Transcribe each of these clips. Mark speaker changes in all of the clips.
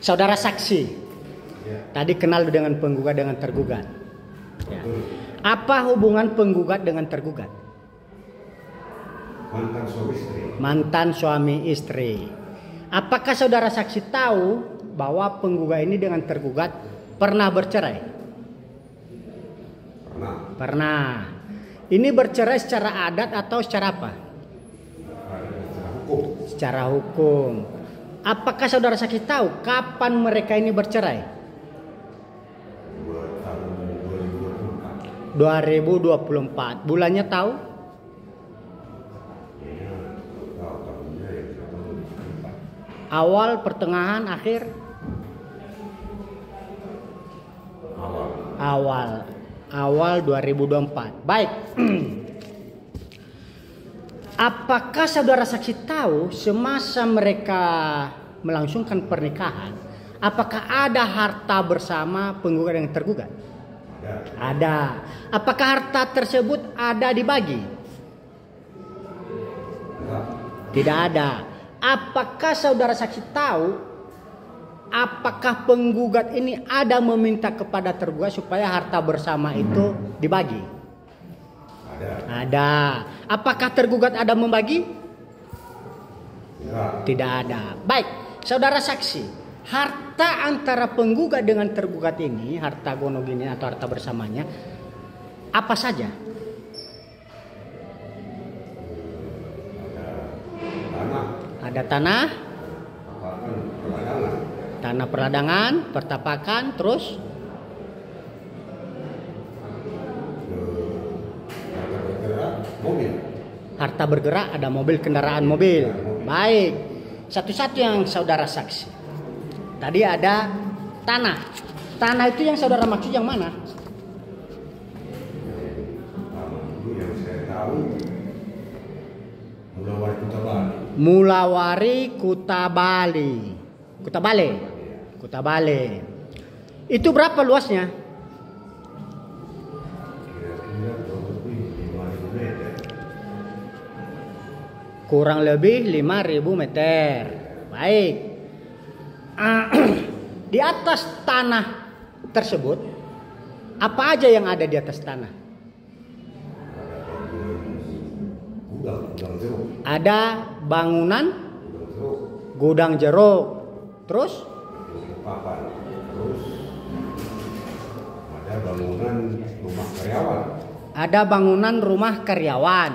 Speaker 1: Saudara saksi. Tadi kenal dengan penggugat dengan tergugat. Ya. Apa hubungan penggugat dengan tergugat? Mantan suami istri. Apakah saudara saksi tahu bahwa penggugat ini dengan tergugat pernah bercerai? Pernah. Ini bercerai secara adat atau secara apa? Secara hukum. Apakah saudara saksi tahu kapan mereka ini bercerai? 2024. Bulannya tahu? Awal, pertengahan, akhir? Awal 2024. Baik. Apakah saudara saksi tahu semasa mereka melangsungkan pernikahan, apakah ada harta bersama penggugat dan tergugat? Ada. Apakah harta tersebut ada dibagi? Tidak ada. Apakah saudara saksi tahu apakah penggugat ini ada meminta kepada tergugat supaya harta bersama itu dibagi? Ada. Apakah tergugat ada membagi? Tidak ada. Baik, saudara saksi, harta antara penggugat dengan tergugat ini, harta gonogini atau harta bersamanya, apa saja? Ada tanah, tanah perladangan, pertapakan, terus harta bergerak, ada mobil, kendaraan mobil. Baik, satu-satu yang saudara saksi. Tadi ada tanah. Tanah itu yang saudara maksud yang mana? Mulawari Kutabali. Kutabale. Itu berapa luasnya? Kurang lebih 5.000 meter. Baik. Di atas tanah tersebut, apa aja yang ada di atas tanah? Ada bangunan gudang jeruk. Terus?
Speaker 2: Ada bangunan rumah karyawan.
Speaker 1: Ada bangunan rumah karyawan.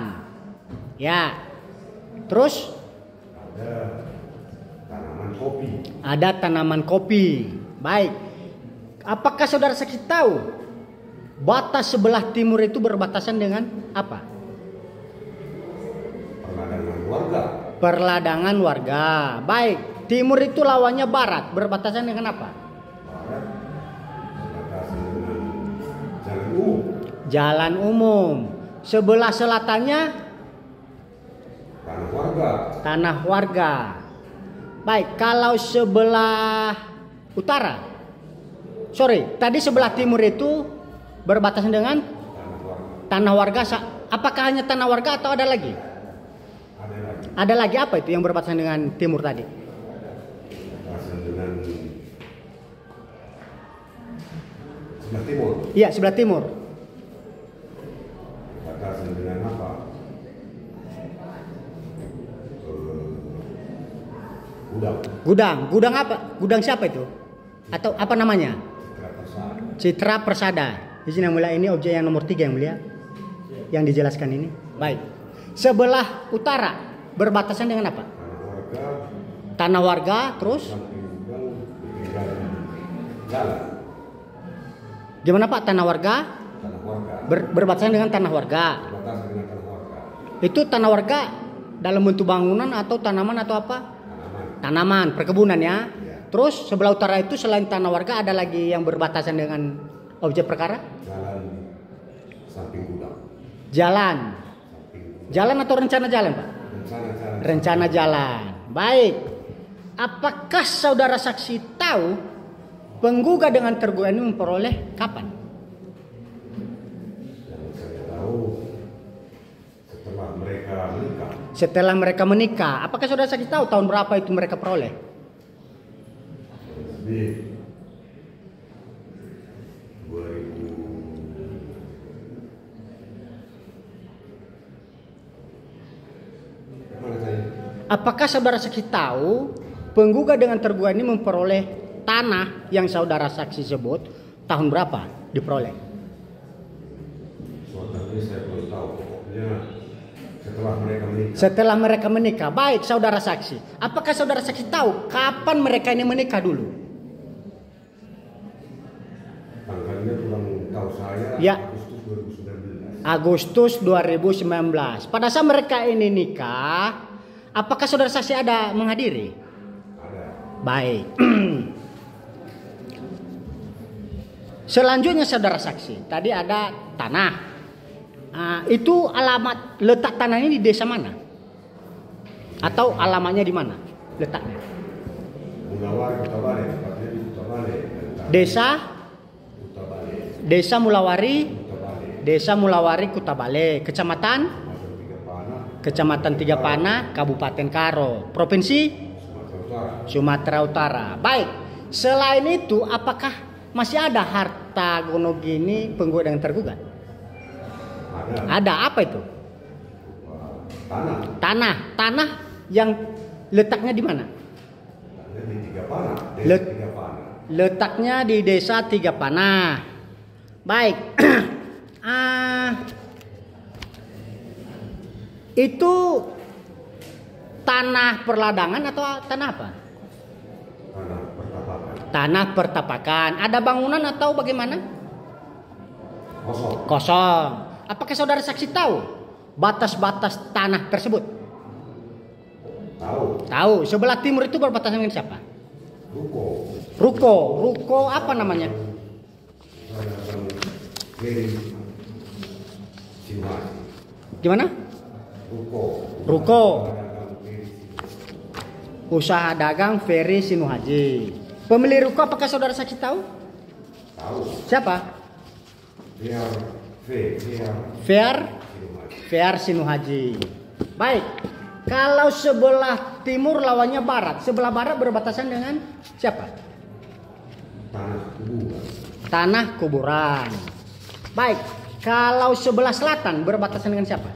Speaker 1: Ya. Terus?
Speaker 2: Ada tanaman kopi.
Speaker 1: Ada tanaman kopi. Baik. Apakah saudara saksi tahu batas sebelah timur itu berbatasan dengan apa?
Speaker 2: Perladangan warga.
Speaker 1: Perladangan warga. Baik. Timur itu lawannya barat. Berbatasan dengan apa?
Speaker 2: Barat berbatasan dengan jalan umum.
Speaker 1: Jalan umum. Sebelah selatannya
Speaker 2: Tanah warga.
Speaker 1: tanah warga. Baik, kalau sebelah utara, tadi sebelah timur itu berbatasan dengan tanah warga. Apakah hanya tanah warga atau ada lagi? Ada lagi apa itu yang berbatasan dengan timur tadi?
Speaker 2: Berbatasan dengan sebelah timur.
Speaker 1: Iya, sebelah timur.
Speaker 2: Berbatasan dengan apa?
Speaker 1: Gudang apa? Gudang siapa itu? Atau apa namanya? Citra Persada. Di sini yang mulia, ini objek yang nomor 3 yang mulia, yang dijelaskan ini. Baik. Sebelah utara berbatasan dengan apa? Tanah warga. Terus? Gimana Pak? Tanah warga? Berbatasan dengan tanah warga. Itu tanah warga dalam bentuk bangunan atau tanaman atau apa? Tanaman, perkebunan ya. Terus sebelah utara itu selain tanah warga ada lagi yang berbatasan dengan objek perkara?
Speaker 2: Jalan samping gudang.
Speaker 1: Jalan atau rencana jalan, Pak? Rencana jalan. Baik. Apakah saudara saksi tahu penggugat dengan tergugat ini memperoleh kapan?
Speaker 2: Yang saya tahu setelah mereka menikah.
Speaker 1: Setelah mereka menikah. Apakah saudara saksi tahu tahun berapa itu mereka peroleh?
Speaker 2: lebih 2000 mana tadi?
Speaker 1: Apakah saudara saksi tahu penggugat dengan tergugat ini memperoleh tanah yang saudara saksi sebut tahun berapa diperoleh?
Speaker 2: Soal ini saya belum tahu. Pokoknya setelah mereka menikah.
Speaker 1: Setelah mereka menikah. Baik, saudara saksi. Apakah saudara saksi tahu kapan mereka ini menikah dulu?
Speaker 2: Tanggalnya kurang tahu saya.
Speaker 1: Ya.
Speaker 2: Agustus 2019.
Speaker 1: Agustus 2019. Pada saat mereka ini nikah, apakah saudara saksi ada menghadiri?
Speaker 2: Ada.
Speaker 1: Baik. Selanjutnya saudara saksi, tadi ada tanah. Itu alamat letak tanahnya di desa mana? Atau alamatnya di mana letaknya?
Speaker 2: Mulawari Kutabale, tepatnya di Kutabale.
Speaker 1: Desa
Speaker 2: Kutabale.
Speaker 1: Desa Mulawari,
Speaker 2: Kutabale.
Speaker 1: Desa Mulawari Kutabale, Kecamatan
Speaker 2: Kecamatan Tiga Pana,
Speaker 1: Kabupaten Karo, Provinsi
Speaker 2: Sumatera Utara.
Speaker 1: Sumatera Utara. Baik. Selain itu, apakah masih ada harta gonogini penggugat dengan tergugat?
Speaker 2: Ada.
Speaker 1: Ada. Apa itu?
Speaker 2: Tanah.
Speaker 1: Tanah yang letaknya di mana?
Speaker 2: Tanahnya di Tiga Pana. Desa
Speaker 1: Let-
Speaker 2: Tiga Pana.
Speaker 1: Letaknya di desa Tiga Panah. Baik. Itu tanah perladangan atau tanah apa?
Speaker 2: Tanah pertapakan.
Speaker 1: Tanah pertapakan. Ada bangunan atau bagaimana?
Speaker 2: Kosong.
Speaker 1: Kosong. Apakah saudara saksi tahu batas-batas tanah tersebut?
Speaker 2: Tahu.
Speaker 1: Tahu. Sebelah timur itu berbatasan dengan siapa?
Speaker 2: Ruko.
Speaker 1: Ruko apa namanya?
Speaker 2: Kiri. Sinuhati.
Speaker 1: Gimana? Ruko. Usaha dagang Ferry Sinuhaji. Pemilik ruko apakah saudara saksi tahu?
Speaker 2: Tahu.
Speaker 1: Siapa? Fer Sinuhaji. Baik. Kalau sebelah timur lawannya barat, sebelah barat berbatasan dengan siapa? Tanah kuburan. Baik. Kalau sebelah selatan berbatasan dengan siapa?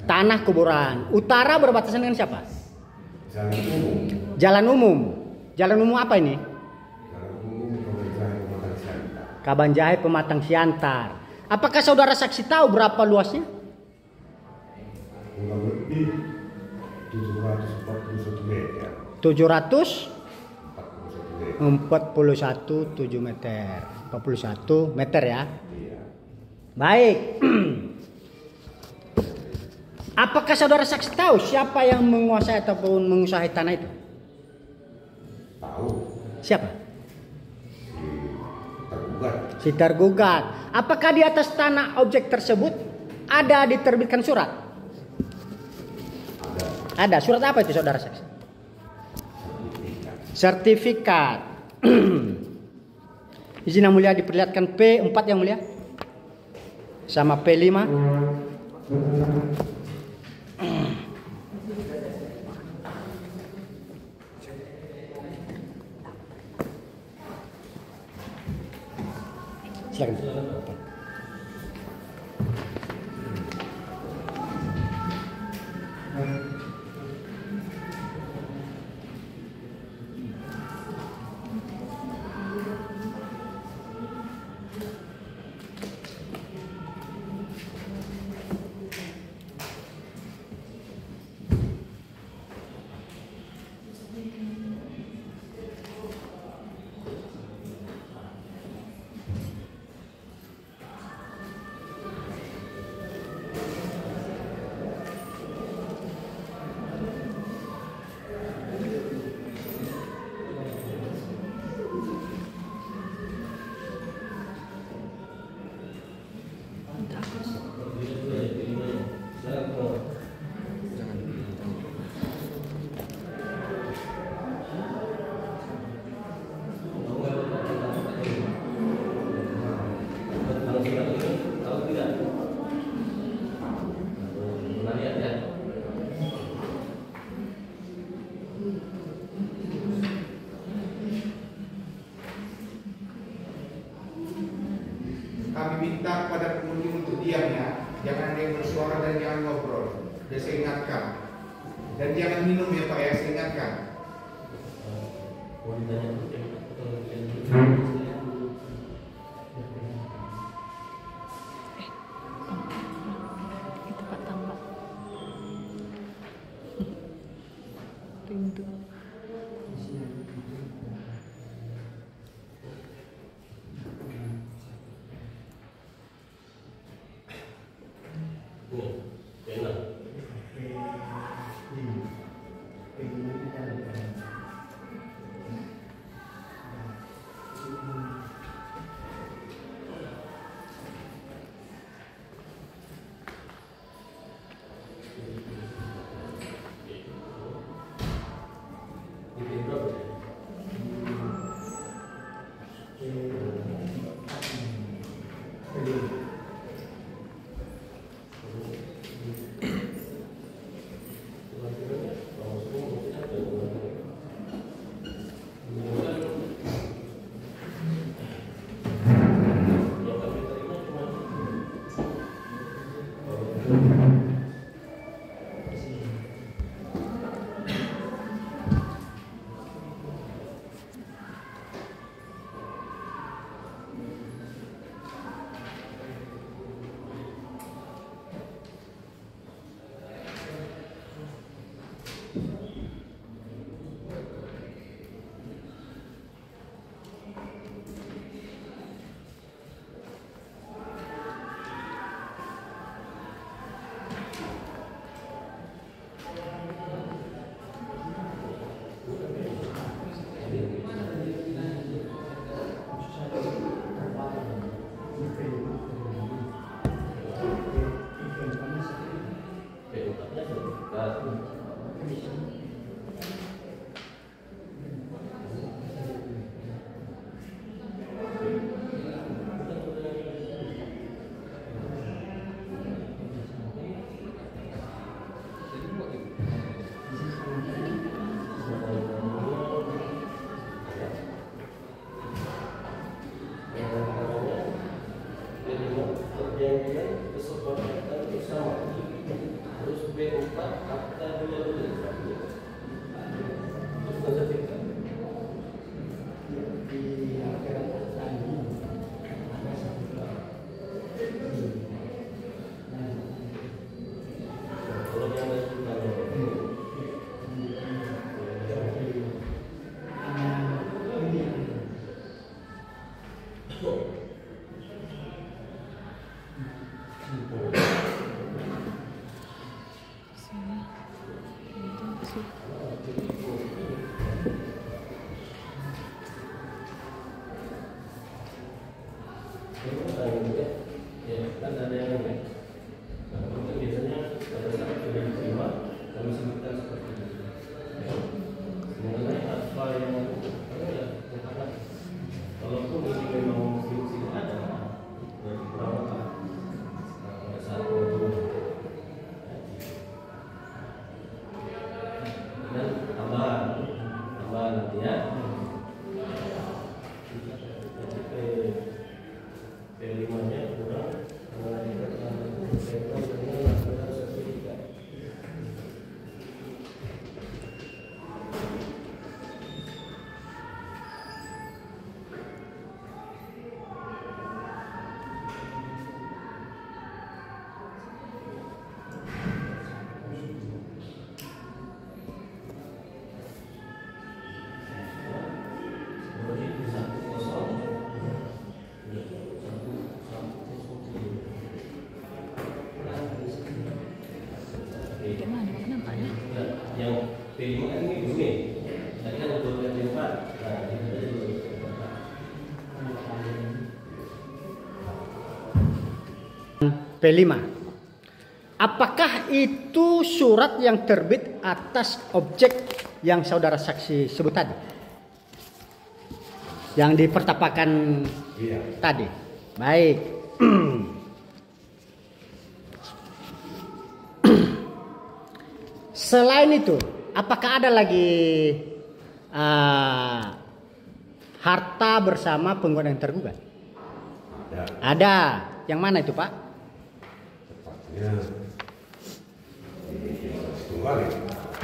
Speaker 1: Tanah kuburan. Utara berbatasan dengan siapa? Jalan umum. Jalan umum apa ini? Kabanjahe Pematang Siantar. Apakah saudara saksi tahu berapa luasnya?
Speaker 2: Kurang lebih 741 meter.
Speaker 1: 741 meter. 41 meter ya.
Speaker 2: Iya.
Speaker 1: Baik. Apakah saudara saksi tahu siapa yang menguasai ataupun menguasai tanah itu?
Speaker 2: Tahu.
Speaker 1: Siapa?
Speaker 2: Tergugat.
Speaker 1: Si tergugat. Apakah di atas tanah objek tersebut ada diterbitkan surat? Ada. Surat apa itu saudara saksi? Sertifikat. Izin yang mulia diperlihatkan P4 yang mulia. Sama P5. Silakan.
Speaker 3: minta pada pengunjung untuk diam ya. Jangan ada yang bersuara dan jangan ngobrol. Sudah saya ingatkan. Dan jangan minum ya Pak ya, saya ingatkan.
Speaker 4: Itu Pak tambah. Pintu.
Speaker 1: P5. Apakah itu surat yang terbit atas objek yang saudara saksi sebut tadi? Yang dipertapakan tadi. Baik. Selain itu, apakah ada lagi harta bersama penggugat yang tergugat?
Speaker 2: Ya.
Speaker 1: Ada. Yang mana itu, Pak?
Speaker 2: Tepatnya di Situnggaling.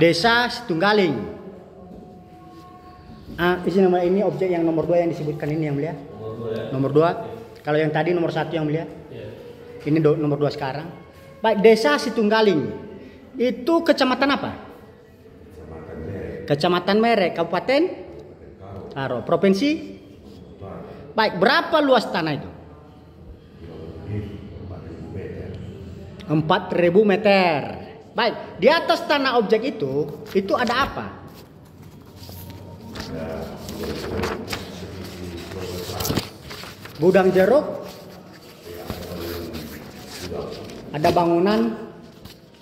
Speaker 1: Desa Situnggaling. Isi nomor ini objek yang nomor 2 yang disebutkan ini yang mulia. Nomor 2. Kalau yang tadi nomor 1 yang mulia. Ini nomor 2 sekarang. Baik, Desa Situnggaling. Itu kecamatan apa? Kecamatan Merek, Kabupaten Karo, Provinsi. Baik, berapa luas tanah itu? 4.000 meter. Baik, di atas tanah objek itu ada apa? Gudang jeruk. Ada bangunan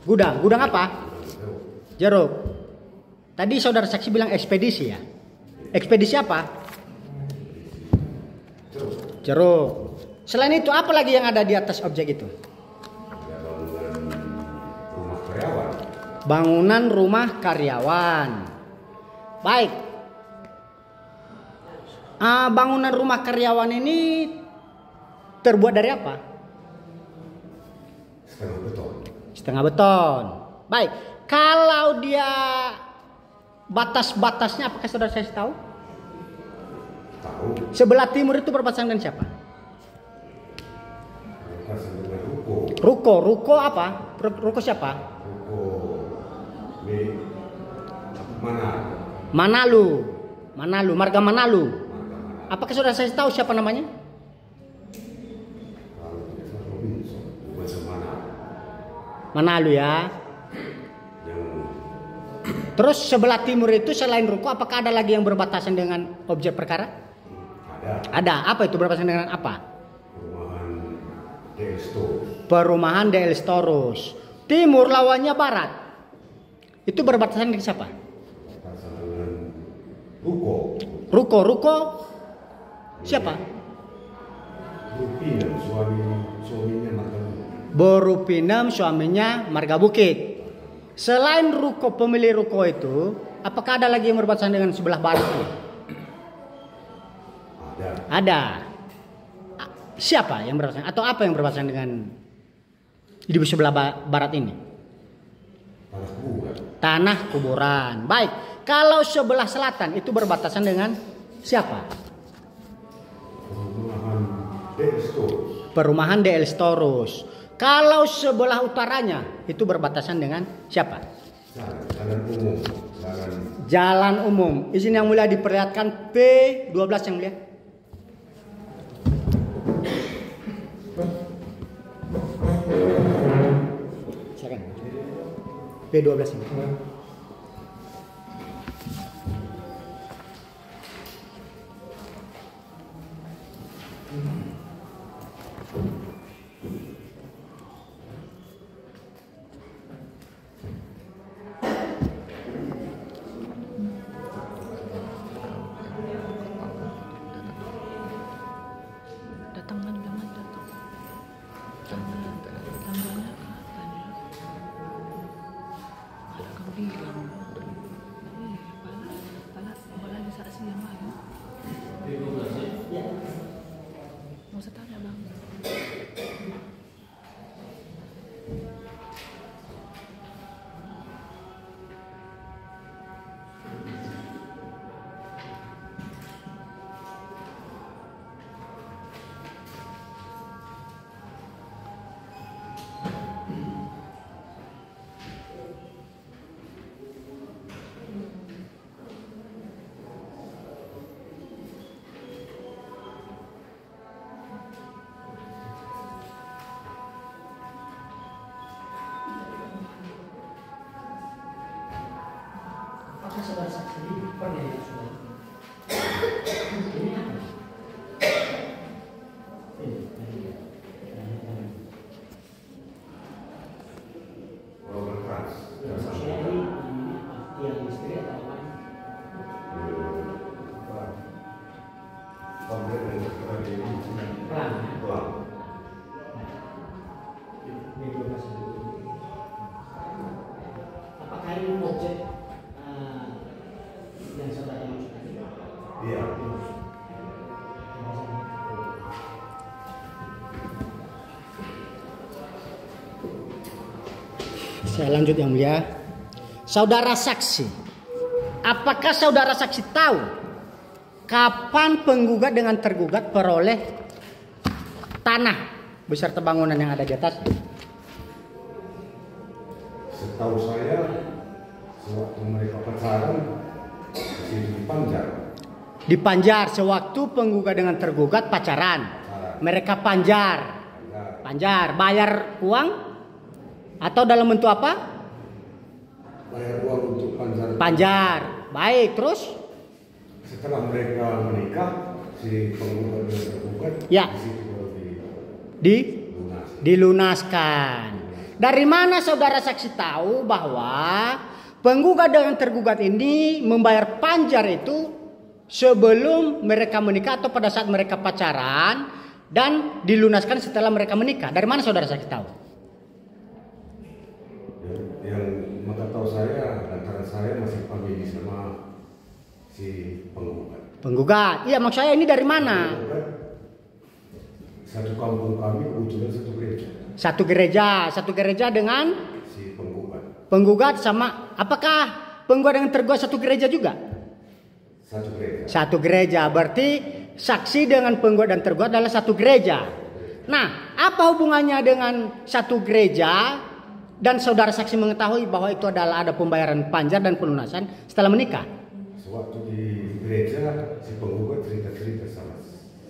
Speaker 1: gudang. Gudang apa? Jeruk. Tadi saudara saksi bilang ekspedisi ya? Ekspedisi apa? Jeruk. Selain itu apa lagi yang ada di atas objek itu? Bangunan rumah karyawan. Baik. Bangunan rumah karyawan ini terbuat dari apa?
Speaker 2: Setengah beton.
Speaker 1: Setengah beton. Baik. Kalau dia batas-batasnya apakah saudara saya tahu?
Speaker 2: Tahu.
Speaker 1: Sebelah timur itu berbatasan dengan siapa?
Speaker 2: Berbatasan dengan ruko.
Speaker 1: Ruko. Ruko apa? Ruko siapa?
Speaker 2: Ruko di
Speaker 1: Manalu. Marga Manalu. Apakah saudara saya tahu siapa namanya?
Speaker 2: Kalau tidak salah Robinson, bukan
Speaker 1: Manalu ya.
Speaker 2: yang
Speaker 1: Terus sebelah timur itu selain ruko apakah ada lagi yang berbatasan dengan objek perkara? Ada. Apa itu berbatasan dengan apa?
Speaker 2: perumahan Delstos.
Speaker 1: Perumahan DL Storus. Timur lawannya barat. Itu berbatasan dengan siapa?
Speaker 2: Berbatasan dengan ruko.
Speaker 1: Ruko siapa?
Speaker 2: Rupina suaminya makan.
Speaker 1: Borupinem suaminya Marga Bukit. Selain ruko, pemilik ruko itu, apakah ada lagi yang berbatasan dengan sebelah barat? Ada. Siapa yang berbatasan? Atau apa yang berbatasan dengan di sebelah barat ini? Tanah kuburan. Baik. Kalau sebelah selatan itu berbatasan dengan siapa? Perumahan DL Storus. Kalau sebelah utaranya itu berbatasan dengan siapa? Jalan umum. Izin yang mulia diperlihatkan P12 yang mulia. Silakan. P12 ini.
Speaker 4: Datang kan jangan datang. Tangganya kapan ya? Ada kau bilang. Pala apalagi saksi yang lain. Mau saya tanya bang.
Speaker 1: Apakah saudara saksi pernah lihat saudara? Ini apa? Apakah ini objek yang saudara maksud tadi?
Speaker 2: Iya.
Speaker 1: Saya lanjut yang mulia. Saudara saksi, apakah saudara saksi tahu kapan penggugat dengan tergugat peroleh tanah beserta bangunan yang ada di atas?
Speaker 2: Setahu saya, sewaktu mereka pacaran, itu di Panjar.
Speaker 1: Di Panjar, sewaktu penggugat dengan tergugat pacaran, mereka panjar, bayar uang atau dalam bentuk apa?
Speaker 2: Bayar uang untuk Panjar.
Speaker 1: Panjar, baik. Terus?
Speaker 2: Setelah mereka menikah, si penggugat dan tergugat,
Speaker 1: Ya.
Speaker 2: di situ baru
Speaker 1: dilunaskan. Dari mana saudara saksi tahu bahwa penggugat dengan tergugat ini membayar panjar itu sebelum mereka menikah atau pada saat mereka pacaran dan dilunaskan setelah mereka menikah? Dari mana saudara saksi tahu?
Speaker 2: Yang maka tahu saya, lantaran saya masih famili sama si penggugat.
Speaker 1: Penggugat, iya maksud saya ini dari mana?
Speaker 2: Penggugat, satu kampung kami kebetulan satu gereja. Satu gereja dengan Si penggugat.
Speaker 1: penggugat sama, apakah penggugat dengan tergugat satu gereja juga?
Speaker 2: Satu gereja.
Speaker 1: Satu gereja, berarti saksi dengan penggugat dan tergugat adalah satu gereja. Nah, apa hubungannya dengan satu gereja dan saudara saksi mengetahui bahwa itu adalah ada pembayaran panjar dan pelunasan setelah menikah?
Speaker 2: Sewaktu di gereja, si penggugat cerita-cerita sama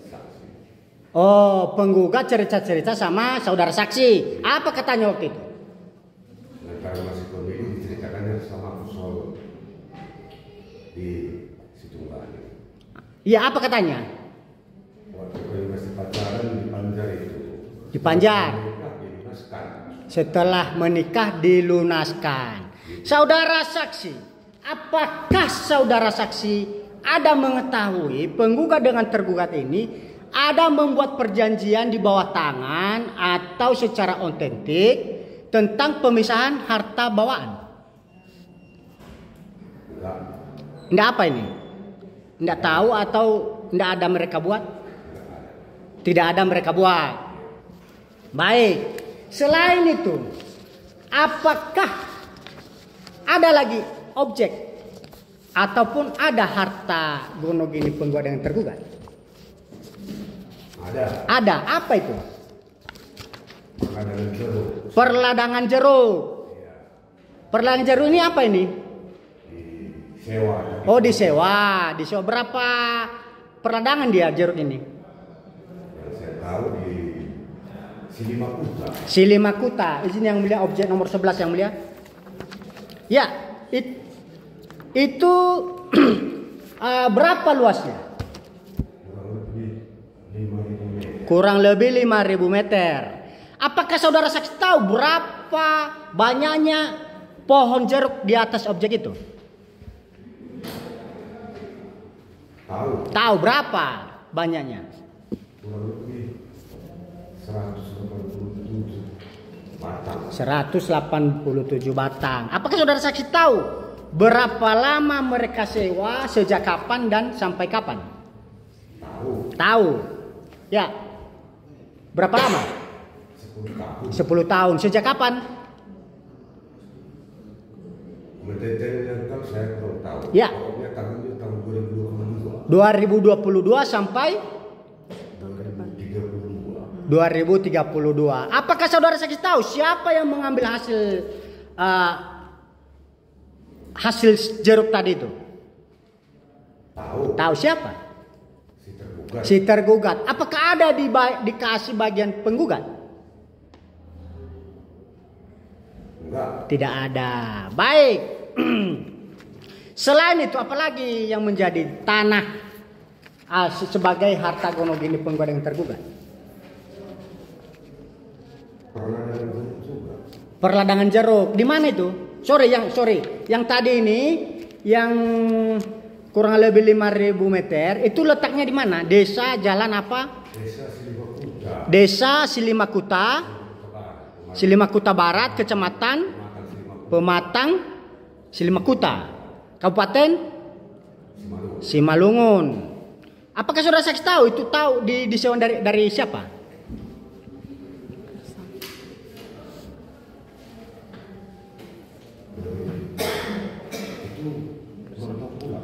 Speaker 2: saksi.
Speaker 1: Oh, penggugat cerita-cerita sama saudara saksi. Apa katanya waktu itu?
Speaker 2: Nah, karena masih pemilu diceritakannya sama aku soal di Situnggal.
Speaker 1: Iya, apa katanya?
Speaker 2: Waktu kami masih pacaran di Panjar itu.
Speaker 1: Di Panjar.
Speaker 2: Menikah, dilunaskan.
Speaker 1: Setelah menikah dilunaskan. Saudara saksi, apakah saudara saksi ada mengetahui penggugat dengan tergugat ini ada membuat perjanjian di bawah tangan atau secara otentik tentang pemisahan harta bawaan?
Speaker 2: Enggak.
Speaker 1: Enggak apa ini? Enggak tahu atau enggak ada mereka buat? Tidak ada mereka buat. Baik. Selain itu, apakah ada lagi objek ataupun ada harta gonogini penggugat dengan tergugat?
Speaker 2: Ada.
Speaker 1: Ada. Apa itu?
Speaker 2: Perladangan jeruk.
Speaker 1: Perladangan jeruk. Perladangan jeruk ini apa ini?
Speaker 2: Sewa.
Speaker 1: Oh, disewa. Disewa berapa perladangan dia jeruk ini?
Speaker 2: Yang saya tahu di Silimakuta.
Speaker 1: Silimakuta. Izin yang mulia, objek nomor 11 yang mulia. Ya, itu berapa luasnya?
Speaker 2: Kurang lebih 5.000 meter.
Speaker 1: Kurang lebih 5.000 meter. Apakah saudara saksi tahu berapa banyaknya pohon jeruk di atas objek itu?
Speaker 2: Tahu.
Speaker 1: Tahu berapa banyaknya?
Speaker 2: Kurang lebih 187 batang.
Speaker 1: 187 batang. Apakah saudara saksi tahu berapa lama mereka sewa, sejak kapan dan sampai kapan?
Speaker 2: Tahu.
Speaker 1: Tahu. Ya. Berapa lama?
Speaker 2: 10 tahun.
Speaker 1: 10 tahun. Sejak kapan?
Speaker 2: Mendetailnya tahu saya kurang tahu.
Speaker 1: Ya.
Speaker 2: Pokoknya tahunnya tahun 2022.
Speaker 1: 2022 sampai
Speaker 2: 2032.
Speaker 1: 2032. Apakah saudara saksi tahu siapa yang mengambil hasil jeruk tadi itu?
Speaker 2: Tahu.
Speaker 1: Tahu siapa?
Speaker 2: Si tergugat.
Speaker 1: Si tergugat. Apakah ada dikasih bagian penggugat?
Speaker 2: Enggak.
Speaker 1: Tidak ada. Baik. Selain itu apalagi yang menjadi tanah sebagai harta gonogini penggugat yang tergugat?
Speaker 2: Perladangan jeruk juga.
Speaker 1: Perladangan jeruk. Di mana itu? Sorry. Yang tadi ini yang kurang lebih 5.000 meter itu letaknya di mana? Desa jalan apa?
Speaker 2: Desa Silimakuta.
Speaker 1: Desa Silimakuta. Silimakuta Barat, Kecamatan Pematang, Silimakuta, Kabupaten Simalungun. Apakah saudara saksi tahu itu disewa dari siapa?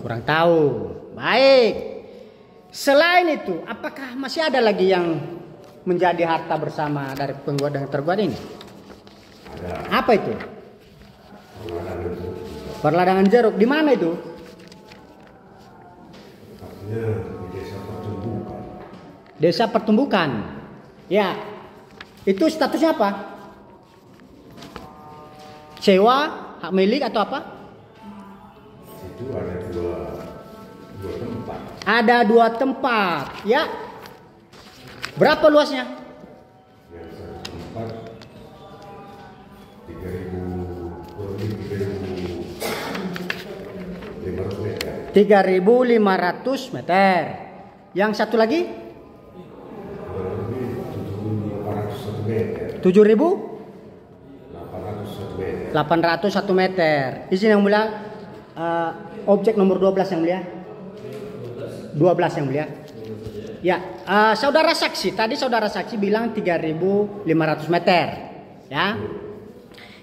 Speaker 1: Kurang tahu. Baik. Selain itu, apakah masih ada lagi yang menjadi harta bersama dari penggugat dan tergugat ini?
Speaker 2: Ada.
Speaker 1: Apa itu?
Speaker 2: Perladangan jeruk.
Speaker 1: Perladangan jeruk. Di mana itu?
Speaker 2: Artinya di desa Pertumbukan.
Speaker 1: Desa Pertumbukan. Ya. Itu statusnya apa? Sewa, hak milik atau apa?
Speaker 2: Itu ada dua tempat.
Speaker 1: Ada 2 tempat. Ya. Berapa luasnya?
Speaker 2: Yang satu tempat 3.500 meter.
Speaker 1: 3.500 meter. Yang satu lagi?
Speaker 2: Kurang lebih 7.801 meter.
Speaker 1: 7.801 meter. Izin yang mulia, objek nomor 12 yang mulia. 12 yang mulia. Ya, saudara saksi, tadi saudara saksi bilang 3.500 meter. Ya.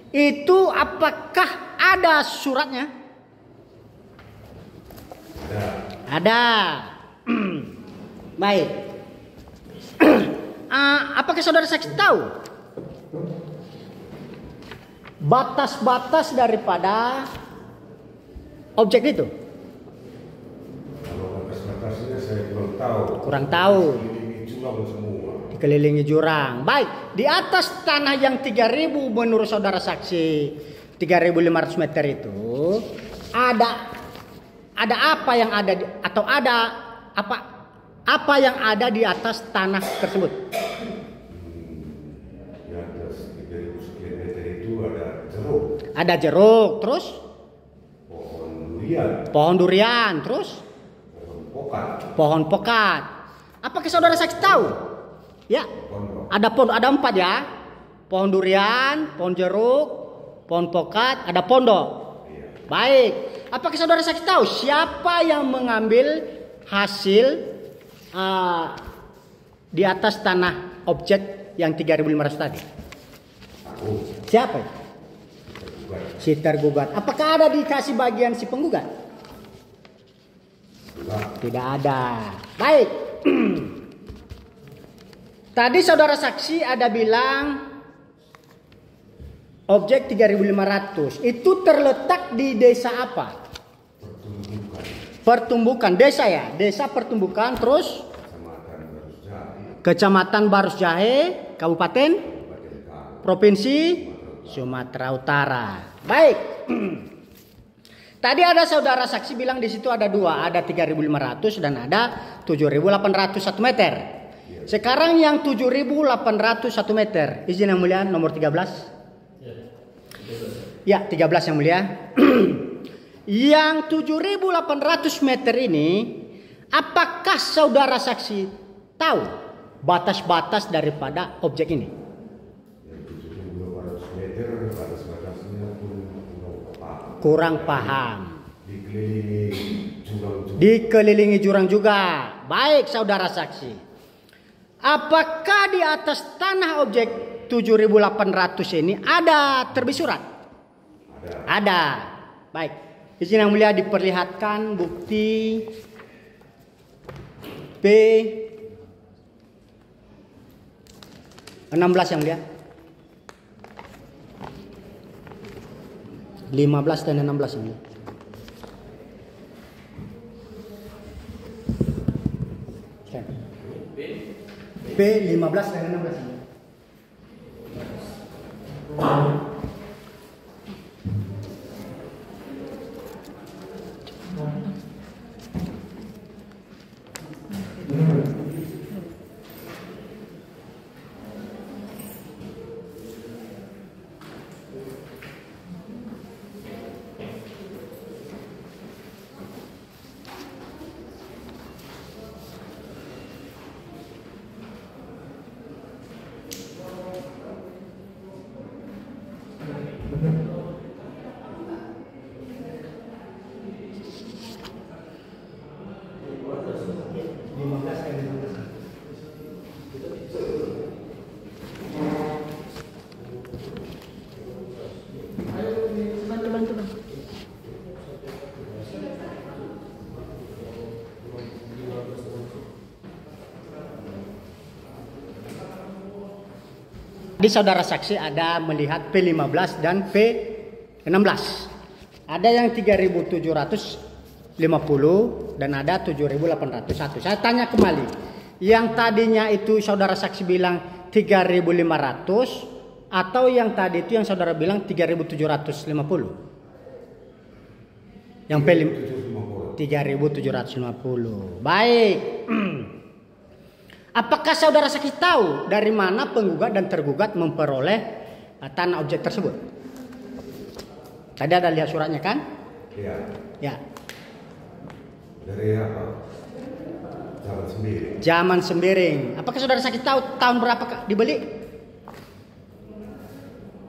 Speaker 1: Itu apakah ada suratnya? Ada. Baik. Apakah saudara saksi tahu batas-batas daripada objek itu?
Speaker 2: Kalau batas-batasnya saya kurang tahu.
Speaker 1: Kurang tahu.
Speaker 2: Ini curang semua.
Speaker 1: Dikelilingi jurang. Baik, di atas tanah yang 3.000 menurut saudara saksi 3.500 meter itu ada apa yang ada atau ada apa yang ada di atas tanah tersebut?
Speaker 2: Di atas 3.000 sekian meter itu ada jeruk,
Speaker 1: Ada jeruk, terus
Speaker 2: pohon durian,
Speaker 1: terus
Speaker 2: pohon pokat,
Speaker 1: pohon pokat. Apakah saudara saksi tahu? Ya,
Speaker 2: pondok.
Speaker 1: ada 4 ya. Pohon durian, pohon jeruk, pohon pokat, ada pondok.
Speaker 2: Iya.
Speaker 1: Baik. Apakah saudara saksi tahu siapa yang mengambil hasil di atas tanah objek yang 3.500 tadi?
Speaker 2: Aku
Speaker 1: Siapa itu?
Speaker 2: tergugat.
Speaker 1: Si tergugat. Apakah ada dikasih bagian si penggugat?
Speaker 2: Enggak.
Speaker 1: Tidak ada. Baik. Tadi saudara saksi ada bilang objek 3.500 itu terletak di desa apa? Pertumbukan. Desa ya. Desa Pertumbukan, terus Kecamatan Barus Jahe, Kabupaten Provinsi Sumatera Utara. Baik. Tadi ada saudara saksi bilang di situ ada 2, ada 3.500 dan ada 7.801 meter. Sekarang yang 7.801 meter, izin yang mulia nomor 13. Ya, 13 yang mulia. Yang 7.800 meter ini, apakah saudara saksi tahu batas-batas daripada objek ini?
Speaker 2: Yang 7.800 meter batas-batasnya pun
Speaker 1: Kurang paham.
Speaker 2: dikelilingi jurang.
Speaker 1: Dikelilingi jurang juga. Baik saudara saksi. Apakah di atas tanah objek 7.800 ini ada terbit surat? Ada. Baik. Izin yang mulia diperlihatkan bukti P16 yang mulia. 15 dan 16 yang mulia. P15 dan 16 ini. Tadi saudara saksi ada melihat P15 dan P16. Ada yang 3.750 dan ada 7.801. Saya tanya kembali, yang tadinya itu saudara saksi bilang 3.500 atau yang tadi itu yang saudara bilang 3.750? Yang P5 3.750. Baik. Apakah saudara saksi tahu dari mana penggugat dan tergugat memperoleh tanah objek tersebut? Tadi ada lihat suratnya kan?
Speaker 2: Iya.
Speaker 1: Ya.
Speaker 2: Dari apa? Zaman Sembiring.
Speaker 1: Zaman Sembiring. Apakah saudara saksi tahu tahun berapa dibeli?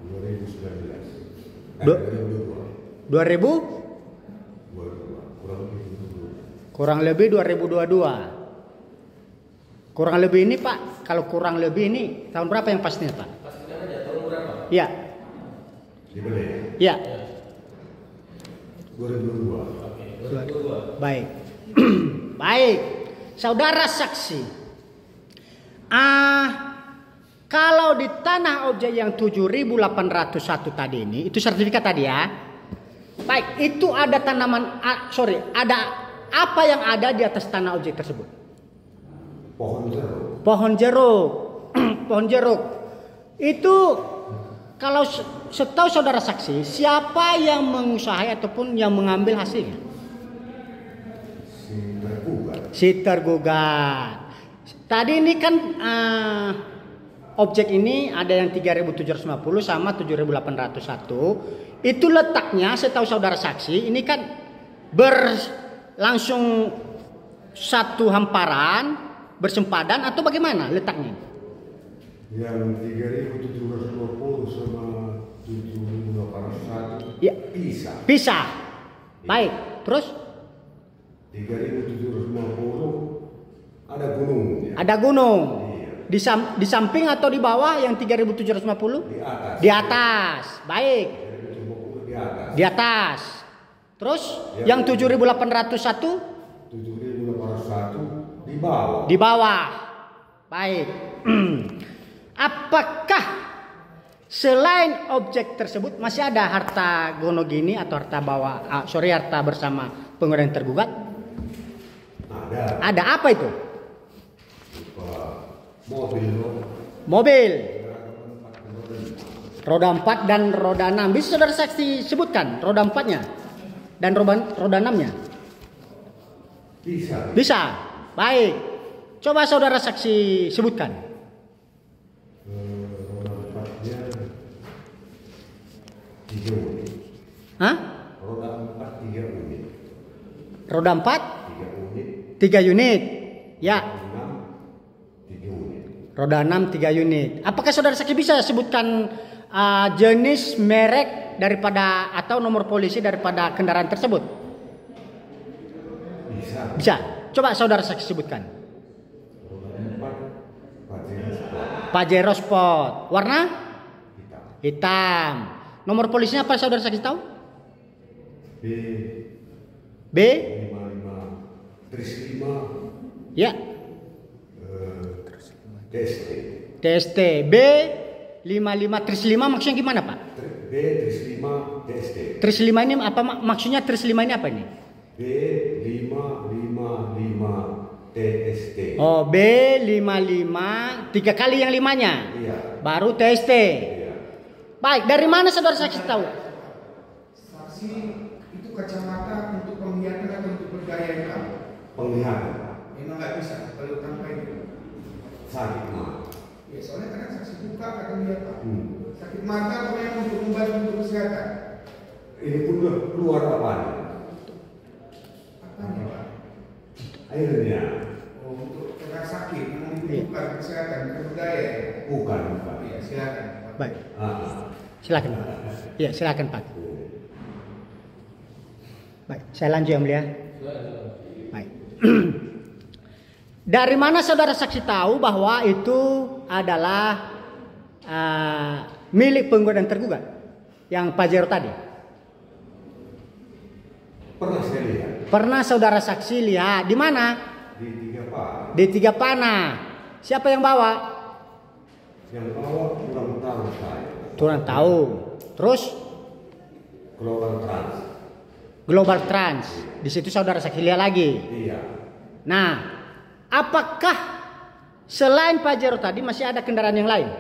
Speaker 2: 2019. 2022.
Speaker 1: 2000? Kurang lebih 2022. Kurang lebih ini Pak, kalau kurang lebih ini tahun berapa yang pastinya Pak?
Speaker 5: Pastikan aja tahun berapa?
Speaker 1: Iya.
Speaker 2: Dibeli.
Speaker 1: Iya.
Speaker 2: 2022.
Speaker 5: Oke, 2022.
Speaker 1: Baik. Baik. Saudara saksi. Kalau di tanah objek yang 7.801 tadi ini, itu sertifikat tadi ya. Baik, itu ada tanaman ada apa yang ada di atas tanah objek tersebut?
Speaker 2: Pohon jeruk.
Speaker 1: Pohon jeruk. Pohon jeruk. Itu kalau setahu saudara saksi, siapa yang mengusahai ataupun yang mengambil hasilnya?
Speaker 2: Si tergugat.
Speaker 1: Si tergugat. Tadi ini kan objek ini ada yang 3.750 sama 7.801. Itu letaknya setahu saudara saksi ini kan berlangsung satu hamparan, bersempadan atau bagaimana letaknya?
Speaker 2: Yang 3.750 sama 7.801
Speaker 1: Ya.
Speaker 2: pisah.
Speaker 1: Pisah. Baik. Terus
Speaker 2: 3.750 ada gunungnya.
Speaker 1: ada gunung.
Speaker 2: Iya.
Speaker 1: Di samping atau di bawah yang 3.750?
Speaker 2: Di atas.
Speaker 1: Di atas. Baik.
Speaker 2: 3.750 di atas.
Speaker 1: Di atas. Terus
Speaker 2: Ya.
Speaker 1: yang 7.801
Speaker 2: 7.801 di bawah.
Speaker 1: di bawah. Baik. Apakah selain objek tersebut masih ada harta gonogini atau harta harta bersama penggugat yang tergugat?
Speaker 2: Ada.
Speaker 1: Ada apa itu?
Speaker 2: Mobil.
Speaker 1: Mobil. Roda 4 dan roda 6. Bisa saudara saksi sebutkan roda 4-nya dan roda 6-nya?
Speaker 2: Bisa.
Speaker 1: Bisa. Baik. Coba saudara saksi sebutkan.
Speaker 2: Roda 4-nya 3 unit.
Speaker 1: Hah?
Speaker 2: Roda 4 3 unit.
Speaker 1: Roda 4
Speaker 2: 3 unit.
Speaker 1: 3 unit. Ya.
Speaker 2: 6 3 unit.
Speaker 1: Roda 6 3 unit. Apakah saudara saksi bisa sebutkan jenis, merek daripada atau nomor polisi daripada kendaraan tersebut?
Speaker 2: Bisa.
Speaker 1: Bisa. Coba saudara saksi sebutkan.
Speaker 2: Roda 4 Pajero Sport.
Speaker 1: Pajero Sport. Warna
Speaker 2: Hitam.
Speaker 1: hitam. Nomor polisinya apa saudara saksi tahu?
Speaker 2: B
Speaker 1: B
Speaker 2: 55 Trisma
Speaker 1: ya.
Speaker 2: TST.
Speaker 1: TST B 55 Trisma maksudnya gimana Pak?
Speaker 2: B Trisma TST.
Speaker 1: Trisma ini apa maksudnya? Trisma ini apa ini?
Speaker 2: B 555 TST.
Speaker 1: Oh, B 55 3 kali yang 5-nya.
Speaker 2: Iya.
Speaker 1: Baru TST.
Speaker 2: Iya.
Speaker 1: Baik, dari mana saudara saksi tahu?
Speaker 3: Saksi itu kacamata untuk penglihatan atau untuk bergaya?
Speaker 2: Penglihatan.
Speaker 3: Memang nggak bisa kalau tanpa itu.
Speaker 2: Sakit mata.
Speaker 3: Ya soalnya kadang saksi buka atau lihat Pak. Sakit mata apa yang untuk membantu untuk kesehatan?
Speaker 2: Ini pun keluar apa?
Speaker 3: Apanya Pak?
Speaker 2: Airnya.
Speaker 3: Oh, untuk kena sakit, memang bukan kesehatan, bukan budaya.
Speaker 2: Bukan.
Speaker 3: Iya, silakan. Pak.
Speaker 1: Baik,
Speaker 2: Silakan.
Speaker 1: iya silakan Pak. Baik, saya lanjut yang mulia. Baik. Dari mana saudara saksi tahu bahwa itu adalah milik penggugat dan tergugat yang Pajero tadi?
Speaker 2: Pernah saya lihat.
Speaker 1: Pernah saudara saksi lihat di mana?
Speaker 2: Di 3 Pak.
Speaker 1: Di 3 panah. Siapa yang bawa?
Speaker 2: Yang bawa kurang tahu.
Speaker 1: Kurang tahu. Terus Global Trans. Di situ saudara saksi lihat lagi.
Speaker 2: Iya.
Speaker 1: Nah, apakah selain Pajero tadi masih ada kendaraan yang lain?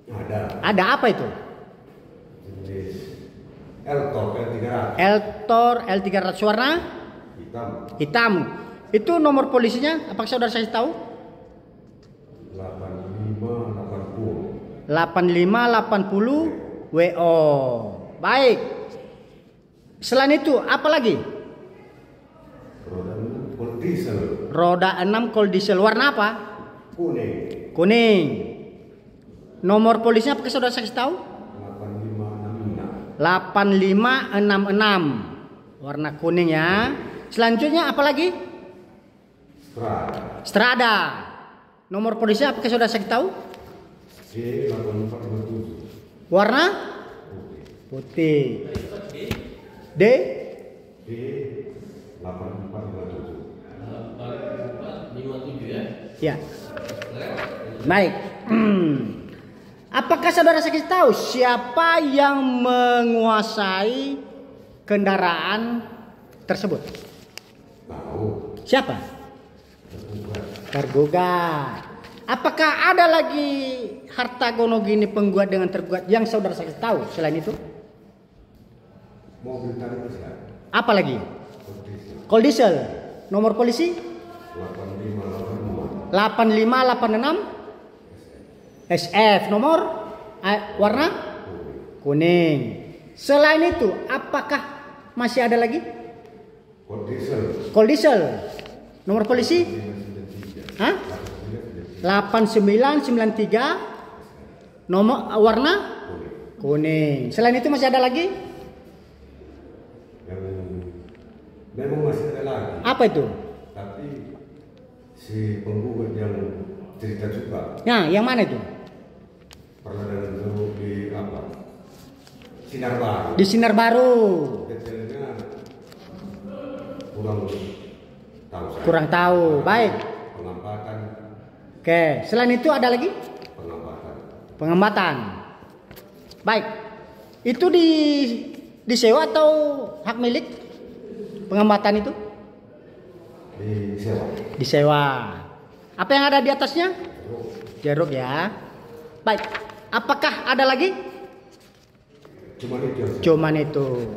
Speaker 2: Ada.
Speaker 1: Ada apa itu?
Speaker 2: Jenis Eltor L300.
Speaker 1: Eltor L300 warna
Speaker 2: Hitam.
Speaker 1: hitam. Itu nomor polisinya apakah saudara saksi tahu?
Speaker 2: 8580.
Speaker 1: 8580 WO. Baik. Selain itu apa lagi?
Speaker 2: Roda 6 Cold Diesel.
Speaker 1: Roda 6 Cold Diesel warna apa?
Speaker 2: Kuning.
Speaker 1: Kuning. Nomor polisinya apakah saudara saksi tahu? 8566 warna kuning ya. Selanjutnya apa lagi? Strada. Nomor polisinya apakah saudara saksi tahu?
Speaker 2: D8457.
Speaker 1: Warna putih. D
Speaker 2: D8457.
Speaker 5: ya.
Speaker 1: ya. Baik. Apakah saudara saksi tahu siapa yang menguasai kendaraan tersebut?
Speaker 2: Tahu.
Speaker 1: Siapa? Tergugat. Apakah ada lagi harta gonogini penggugat dengan tergugat yang saudara saksi tahu selain itu?
Speaker 2: Mobil tadi bisa.
Speaker 1: Apa lagi? Cold Diesel. Nomor polisi?
Speaker 2: 8586.
Speaker 1: 8586 SF. Nomor warna kuning. Selain itu, apakah masih ada lagi? Cold Diesel. Nomor polisi? 8993. Nomor warna kuning. Selain itu masih ada lagi?
Speaker 2: Memang masih ada lagi.
Speaker 1: Apa itu?
Speaker 2: Tapi si penggugat yang cerita juga.
Speaker 1: Nah, yang mana itu?
Speaker 2: Pernah dulu di apa? Sinar Baru.
Speaker 1: Di Sinar Baru.
Speaker 2: Detailnya kurang tahu.
Speaker 1: Baik.
Speaker 2: Pengampatan.
Speaker 1: Oke, selain itu ada lagi? Pengambatan. Baik. Itu disewa atau hak milik? Pengambatan itu? Disewa. Apa yang ada di atasnya? Jeruk ya. Baik. Apakah ada lagi? Cuman itu.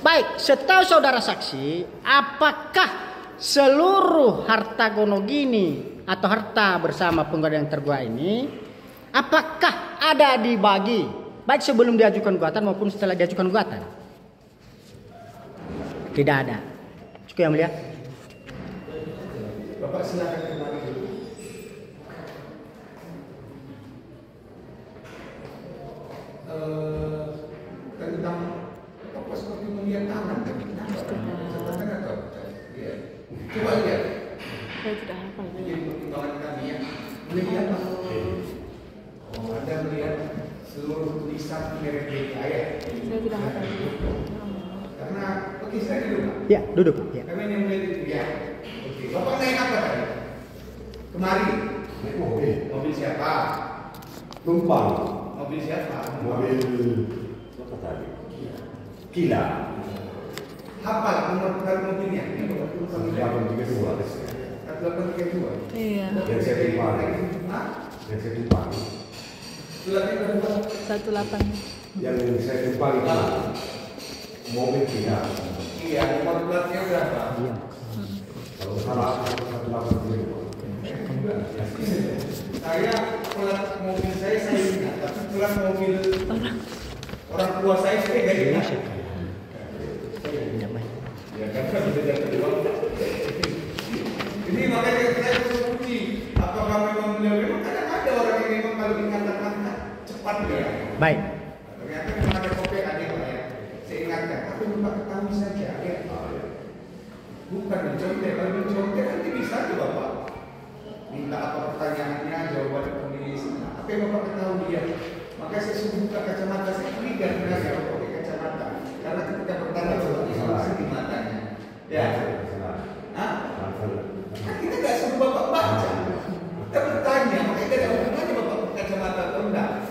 Speaker 1: Baik, setahu saudara saksi, apakah seluruh harta gonogini atau harta bersama penggugat yang tergugat ini apakah ada dibagi baik sebelum diajukan gugatan maupun setelah diajukan gugatan? Tidak ada. Cukup yang mulia.
Speaker 3: Bapak silakan kembali dulu. Tentang apa seperti melihat tangan kan? Coba lihat.
Speaker 4: Saya tidak hafal.
Speaker 3: Jadi pertimbangan kami ya. Melihat Anda melihat seluruh tulisan merek BKA ya?
Speaker 4: Saya tidak hafal.
Speaker 3: Karena oke saya dulu Pak.
Speaker 1: Ya, duduk. Ya.
Speaker 3: Kami yang melihat itu ya. Oke, Bapak naik apa tadi? Kemari.
Speaker 2: Naik mobil.
Speaker 3: Mobil siapa?
Speaker 2: Tumpang.
Speaker 3: Mobil siapa?
Speaker 2: Mobil apa tadi? Kila.
Speaker 3: Hafal nomor plat mobilnya?
Speaker 2: 832.
Speaker 3: 832.
Speaker 4: Iya.
Speaker 2: Yang saya tumpang.
Speaker 3: Hah?
Speaker 2: Yang saya tumpang.
Speaker 3: Suratnya berapa?
Speaker 4: 18.
Speaker 2: Yang saya tumpang itu mobil Kila.
Speaker 3: Iya, nomor platnya berapa?
Speaker 1: Iya.
Speaker 2: Kalau salah 182.
Speaker 3: Saya plat mobil saya ingat, tapi plat mobil orang tua saya nggak ingat. Ya kan beda kedua. Ini makanya saya perlu uji apakah memang beliau memang kadang ada orang yang memang kalau dikatakan cepat dia.
Speaker 1: Baik.
Speaker 3: Ternyata memang ada kopek ada Pak ya. Saya ingatkan, tapi Bapak ketahui saja ya. Bukan mencontek, kalau mencontek nanti bisa aja Bapak minta apa pertanyaannya, jawaban penulis. Apa yang Bapak ketahui ya? Maka saya suruh buka kacamata, saya curiga sebenarnya Bapak pakai kacamata. Karena ketika bertanya seperti solusi di matanya. Ya. Hah? Kan kita nggak suruh Bapak baca. Kita bertanya, makanya tidak ada hubungannya Bapak pakai kacamata atau enggak.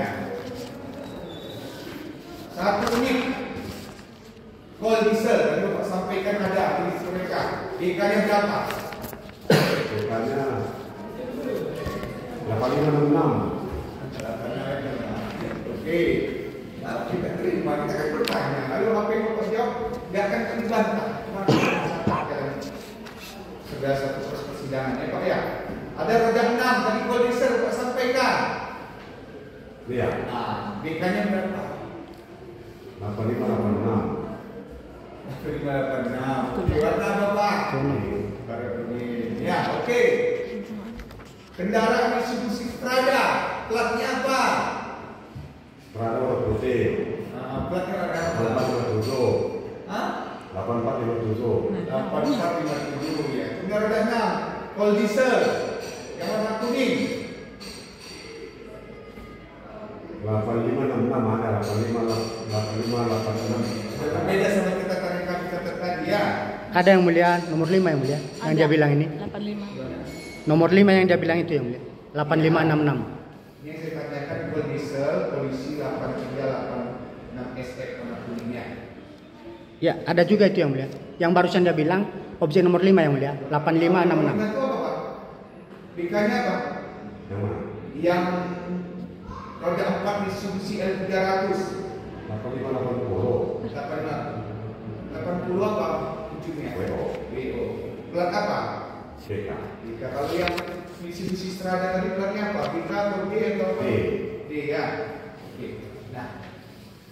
Speaker 3: Ya. 1 unit kol diesel tadi Bapak sampaikan ada di mereka. DK-nya berapa?
Speaker 2: DK-nya 8566.
Speaker 3: Oke. Nah, kita terima, kita kan bertanya. Lalu apa yang Bapak jawab? Nggak akan kami bantah. Sudah satu proses persidangan ya Pak ya. Ada roda 6 tadi kol diesel Bapak sampaikan.
Speaker 2: Iya.
Speaker 3: Nah, DK-nya berapa?
Speaker 2: 8586.
Speaker 3: 8586. Warna Bapak? Kuning. Ya, oke. Kendaraan Mitsubishi Strada, platnya apa?
Speaker 2: Strada warna putih.
Speaker 3: Platnya ada apa?
Speaker 2: 8457.
Speaker 3: Hah?
Speaker 2: 8457.
Speaker 3: 8457 ya. Kendaraan 6, kol diesel yang warna kuning.
Speaker 2: 8566 ada, 8586.
Speaker 3: Berbeda sama kita kami kata tadi ya.
Speaker 1: Ada yang mulia nomor 5 yang mulia yang dia bilang ini.
Speaker 4: 85.
Speaker 1: Nomor 5 yang dia bilang itu yang mulia. 8566.
Speaker 3: Ini saya katakan kol diesel polisi 8386 SE warna kuningnya.
Speaker 1: Ya, ada juga itu yang mulia. Yang barusan dia bilang objek nomor 5 yang mulia. 8566.
Speaker 3: Itu apa Pak? DK-nya apa?
Speaker 2: Yang mana?
Speaker 3: Yang roda 4 Mitsubishi L300.
Speaker 2: 8580.
Speaker 3: 80 apa? Ujungnya?
Speaker 2: WO.
Speaker 3: WO. Plat apa?
Speaker 2: CK.
Speaker 3: Jika kalau yang Mitsubishi Strada tadi platnya apa? BK atau D atau apa?
Speaker 2: D.
Speaker 3: D ya. Oke. Nah,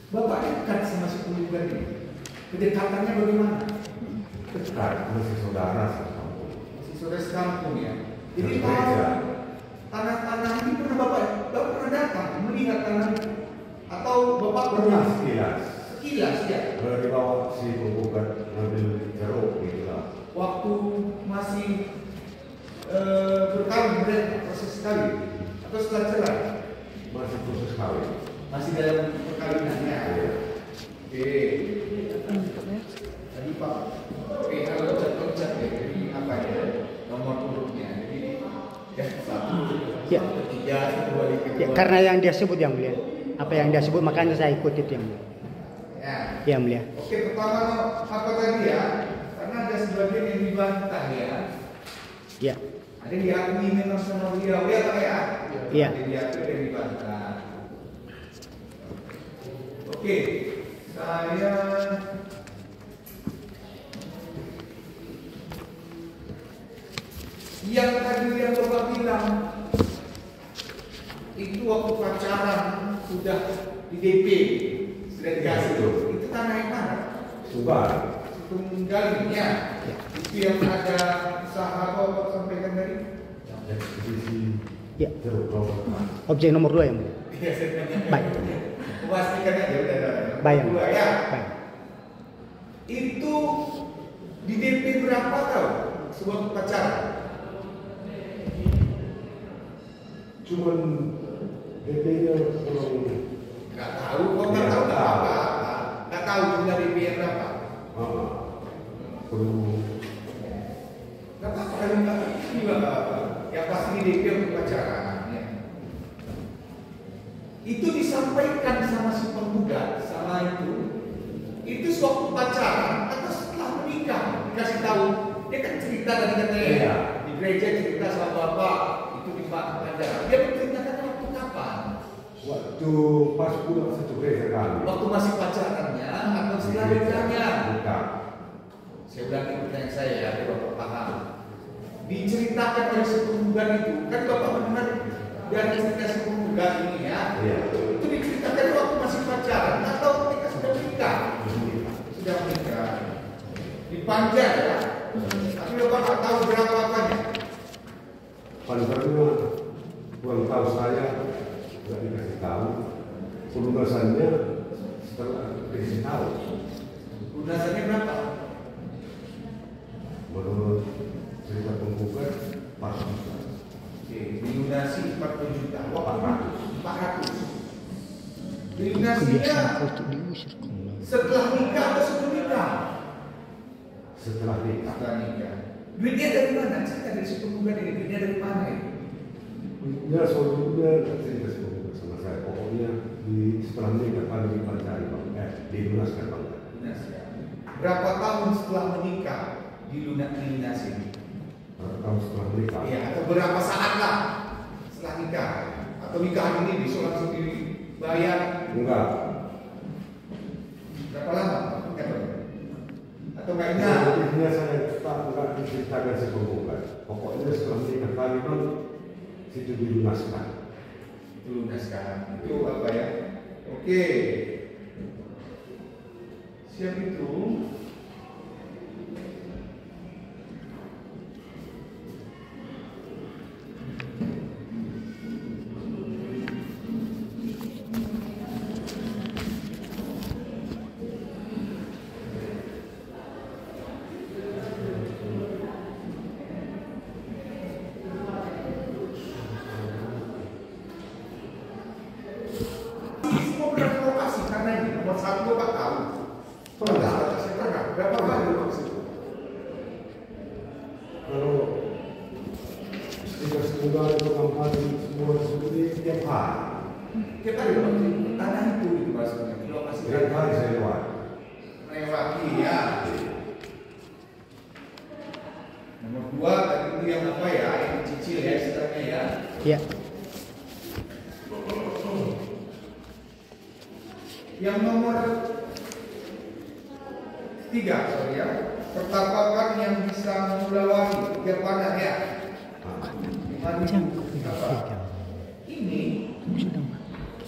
Speaker 3: Bapak dekat sama si penggugat ini. Kedekatannya bagaimana?
Speaker 2: Dekat, masih saudara sekampung.
Speaker 3: Si saudara sekampung ya. Jadi
Speaker 2: Satu
Speaker 3: kalau
Speaker 2: gereja.
Speaker 3: tanah-tanah ini pernah Bapak pernah datang melihat tanah ini? Atau Bapak
Speaker 2: Pernah sekilas.
Speaker 3: Sekilas ya.
Speaker 2: Baru dibawa si penggugat ngambil jeruk gitu lah.
Speaker 3: Waktu masih berkawin, proses kawin atau setelah cerai?
Speaker 2: Masih proses kawin.
Speaker 3: Masih dalam perkawinannya. Oke. Tadi Pak, kalau loncat-loncat ya, jadi apa ya? Nomor urutnya. Jadi ya 1,
Speaker 1: Ya.
Speaker 3: 3, 2, 3.
Speaker 1: Ya, karena yang dia sebut yang mulia. Apa yang dia sebut makanya saya ikut itu yang mulia.
Speaker 3: Ya.
Speaker 1: Ya mulia.
Speaker 3: Oke, pertama apa tadi ya? Karena ada sebagian yang dibantah ya.
Speaker 1: Ya.
Speaker 3: Ada yang diakui memang sama beliau ya Pak ya?
Speaker 1: Iya.
Speaker 3: Ada yang diakui dan dibantah. Oke, saya yang tadi yang Bapak bilang itu waktu pacaran sudah di DP, sudah dikasih itu tanah yang mana?
Speaker 2: Subang.
Speaker 3: Tunggalnya itu yang ada usaha Bapak sampaikan tadi.
Speaker 2: Ekspedisi
Speaker 1: Ya.
Speaker 2: jeruk kau.
Speaker 1: Objek nomor 2 yang mulia.
Speaker 3: Iya, saya tanya.
Speaker 1: Baik.
Speaker 3: Pastikan aja udah.
Speaker 1: Baik.
Speaker 3: Dua ya.
Speaker 1: Baik.
Speaker 3: Itu di DP berapa tahun sebuah pacaran?
Speaker 2: Cuman DP-nya belum.
Speaker 3: Nggak tahu, kok nggak tahu nggak apa-apa. Nggak tahu jumlah DP berapa?
Speaker 2: Belum.
Speaker 3: Nggak apa-apa, kalau nggak juga nggak apa-apa. Yang pasti di DP untuk pacaran. Ya. Itu disampaikan sama si penggugat, sama itu sewaktu pacaran atau setelah menikah dikasih tahu. Dia kan cerita tadi katanya
Speaker 2: Iya.
Speaker 3: di gereja cerita sama bapak itu di Pak Ajar. Dia menceritakan waktu kapan?
Speaker 2: Waktu pas pulang satu gereja kali.
Speaker 3: Waktu masih pacarannya atau setelah nikahnya?
Speaker 2: Bukan.
Speaker 3: Saya ulangi pertanyaan saya ya, biar bapak paham. Diceritakan oleh si penggugat itu, kan bapak mendengar dari cerita si penggugat ini ya.
Speaker 2: Iya.
Speaker 3: Itu diceritakan waktu masih pacaran atau ketika sudah menikah? Sudah menikah. Dipanjang ya. Tapi bapak nggak tahu berapa apanya.
Speaker 2: Panjangnya uang tahu saya nggak dikasih tahu. Pelunasannya setelah dikasih tahu.
Speaker 3: Lunasannya berapa?
Speaker 2: Menurut cerita penggugat 4 juta.
Speaker 3: Oke, dilunasi 40 juta. Wah, 400. Dilunasinya
Speaker 1: Kebiasaan kau untuk diusir kau.
Speaker 3: setelah nikah atau sebelum nikah?
Speaker 2: Setelah nikah.
Speaker 3: Setelah nikah. Duitnya dari mana? Cerita dari si penggugat ini. Duitnya dari mana ini?
Speaker 2: Ya soalnya cerita penggugat sama selesai. Pokoknya di setelah menikah kami dipelajari bang, dilunaskan bang.
Speaker 3: Berapa tahun setelah menikah dilunasi?
Speaker 2: Berapa tahun setelah menikah?
Speaker 3: Iya, atau berapa saat lah setelah nikah? Atau nikah ini besok langsung dibayar?
Speaker 2: Enggak.
Speaker 3: Berapa lama? Atau nggak ingat?
Speaker 2: Intinya saya enggak diceritakan si penggugat. Pokoknya setelah menikah kami bang, situ dilunaskan.
Speaker 3: Lunaskan itu apa ya? Oke, siap itu. Semua berlokasi karena ini nomor satu Bapak tahu. Pernah. Berapa kali maksud?
Speaker 2: Kalau setiap setunggal itu kampanye semua seperti tiap hari.
Speaker 3: Tiap hari Bapak tanah itu maksudnya lokasi.
Speaker 2: Tiap hari saya lewat.
Speaker 3: Melewati ya. Nomor dua tadi itu yang apa ya? Yang cicil ya istilahnya ya.
Speaker 1: Iya.
Speaker 3: Yang nomor tiga, sorry ya, pertapakan yang bisa melewati tiga panah ya. Ini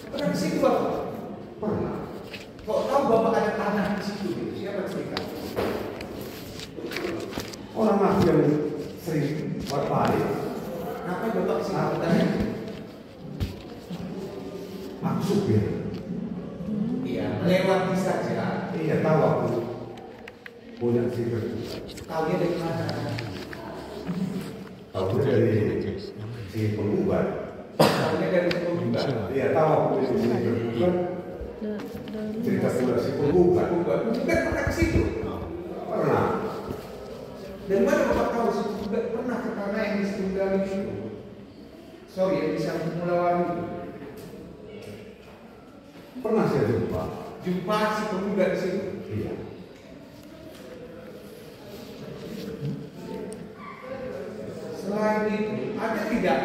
Speaker 3: pernah ke situ Bapak?
Speaker 2: Pernah.
Speaker 3: Kok tahu Bapak ada tanah di situ? Siapa cerita?
Speaker 2: Orang mati yang sering berbalik.
Speaker 3: Kenapa Bapak ke situ tanah?
Speaker 2: Aku supir.
Speaker 3: Iya, melewati saja.
Speaker 2: Iya tahu aku punya supir.
Speaker 3: Tahunya dari mana?
Speaker 2: Aku dari si penggugat.
Speaker 3: Tahunya dari penggugat.
Speaker 2: Iya tahu aku dari si penggugat. Cerita pula si penggugat.
Speaker 3: Penggugat pernah ke situ?
Speaker 2: Pernah.
Speaker 3: Dari mana Bapak tahu si penggugat pernah ke tanah yang ditinggali itu? Sorry, yang bisa melewati.
Speaker 2: Pernah saya jumpa.
Speaker 3: Jumpa si penggugat di situ.
Speaker 2: Iya.
Speaker 3: Selain itu, ada tidak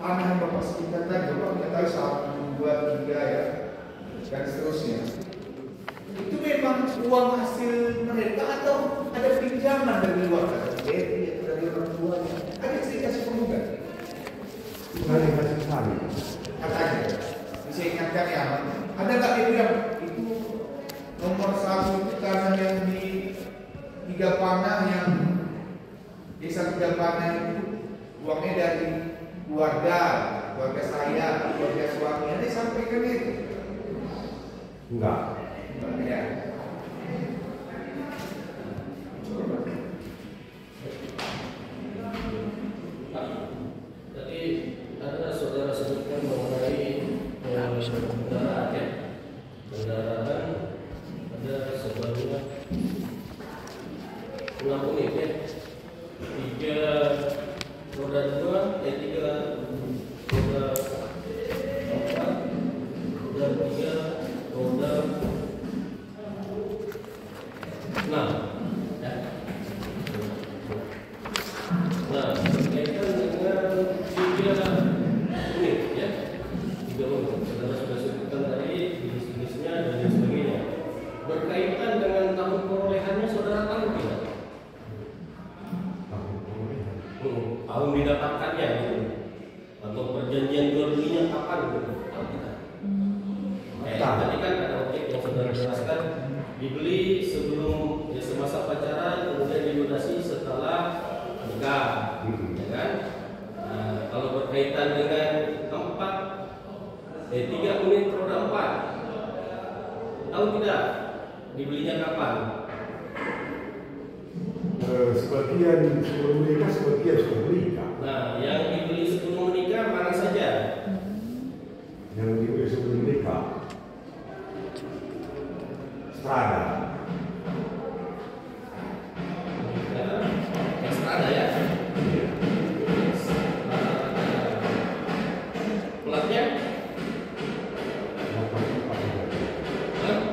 Speaker 3: tanah yang Bapak sebutkan tadi? Bapak mengetahui saat membuat tiga ya, dan seterusnya. Itu memang uang hasil mereka atau ada pinjaman dari luar? Dari orang tuanya. Ada cerita si penggugat?
Speaker 2: Saya kasih sekali.
Speaker 3: Katanya, bisa ingatkan ya. Ada nggak itu yang itu nomor satu itu tanah yang di tiga panah yang desa tiga panah itu uangnya dari keluarga saya, keluarga suami. Ada sampaikan itu?
Speaker 2: Enggak.
Speaker 3: Enggak ya.
Speaker 5: Tadi ada saudara sebutkan mengenai kendaraan ya. Kendaraan ada sebanyak 6 unit ya. 3 roda 2, 3 roda 4, roda 3, roda 6 ya. Nah, berkaitan dengan 3 unit ya, 3 unit. Saudara sudah sebutkan tadi jenis-jenisnya dan lain sebagainya. Berkaitan dengan tahun perolehannya, saudara tahu tidak? Tahun didapatkannya gitu, atau perjanjian jual belinya kapan gitu, tahu tidak? Tadi kan ada objek yang saudara jelaskan dibeli sebelum ya, semasa pacaran, kemudian dilunasi setelah nikah, ya kan? Nah, kalau berkaitan dengan 3 unit roda 4, tahu tidak dibelinya kapan?
Speaker 2: Sebagian sebelum menikah, sebagian sudah menikah.
Speaker 5: Nah, yang dibeli sebelum menikah mana saja?
Speaker 2: Yang dibeli sebelum menikah, Strada.
Speaker 5: Yang Strada ya. Platnya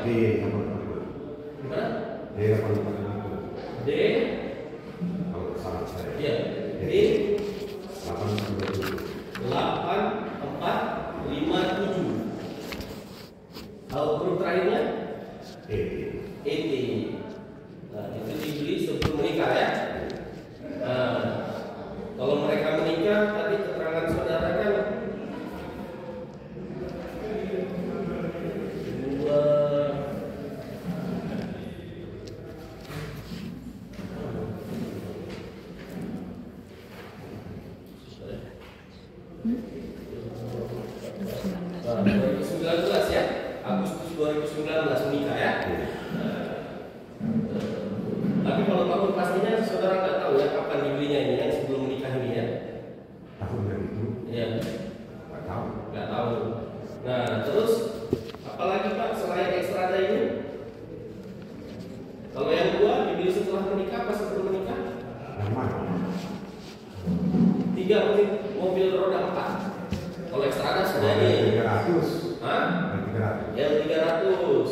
Speaker 2: D 845.
Speaker 5: Gimana?
Speaker 2: D 845.
Speaker 5: D.
Speaker 2: Kalau salah saya.
Speaker 5: Iya. D
Speaker 2: 847.
Speaker 5: 8457. Kalau huruf terakhirnya ET. Nah, itu dibeli sebelum menikah ya. Nah, kalau mereka menikah, tadi keterangan saudara kan Nah, 2019 ya, Agustus 2019 menikah ya. Tapi kalau tahun pastinya saudara nggak tahu ya kapan dibelinya ini yang sebelum menikah ini ya.
Speaker 2: Tahunnya itu
Speaker 5: Iya.
Speaker 2: nggak tahu.
Speaker 5: Nggak tahu. Nah, terus apalagi Pak selain ekstrada ini? Kalau yang dua dibeli setelah menikah, pas sebelum menikah?
Speaker 2: Yang mana?
Speaker 5: 3 mobil roda 4. Kalau ekstrada sudah ini.
Speaker 2: 300.
Speaker 5: Hah?
Speaker 2: Yang 300.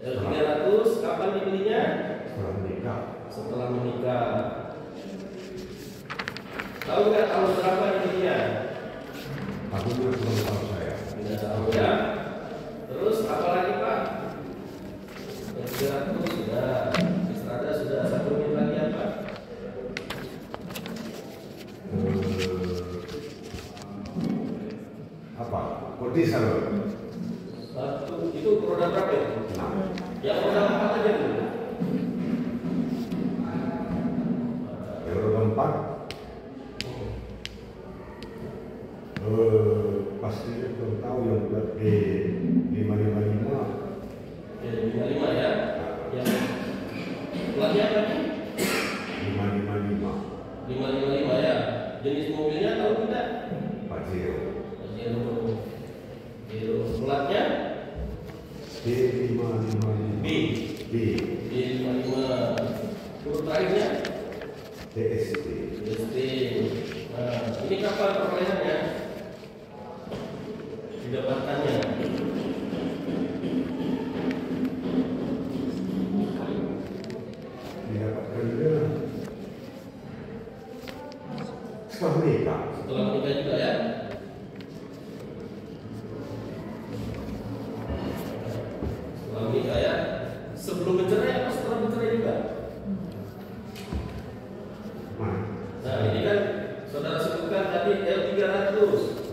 Speaker 5: L300 kapan dibelinya?
Speaker 2: Setelah menikah.
Speaker 5: Setelah menikah. Tahu nggak tahun berapa dibelinya?
Speaker 2: Tahunnya belum tahu saya.
Speaker 5: Tidak tahu ya. Terus apa lagi Pak? L300 sudah, ekstrada sudah. Satu unit lagi apa?
Speaker 2: Apa? Kodisal.
Speaker 5: Satu itu roda berapa ya?
Speaker 2: Nah,
Speaker 5: Yang roda 4 aja dulu.
Speaker 2: yang roda 4. Pasti belum tahu yang buat D 555.
Speaker 5: Ya, 55 ya. Yang pelatnya apa nih?
Speaker 2: 555.
Speaker 5: 555 ya. Jenis mobilnya tahu tidak?
Speaker 2: Pajero.
Speaker 5: Pajero. Pelatnya
Speaker 2: D 555.
Speaker 5: B.
Speaker 2: B.
Speaker 5: B55. Huruf terakhirnya
Speaker 2: DST.
Speaker 5: ST. Nah, ini kapan perolehannya? Didapatkannya.
Speaker 2: Didapatkan dia setelah menikah.
Speaker 5: Setelah menikah juga ya. Setelah menikah ya. Sebelum bercerai atau setelah bercerai juga?
Speaker 2: Mana?
Speaker 5: Nah, ini kan saudara sebutkan tadi L300,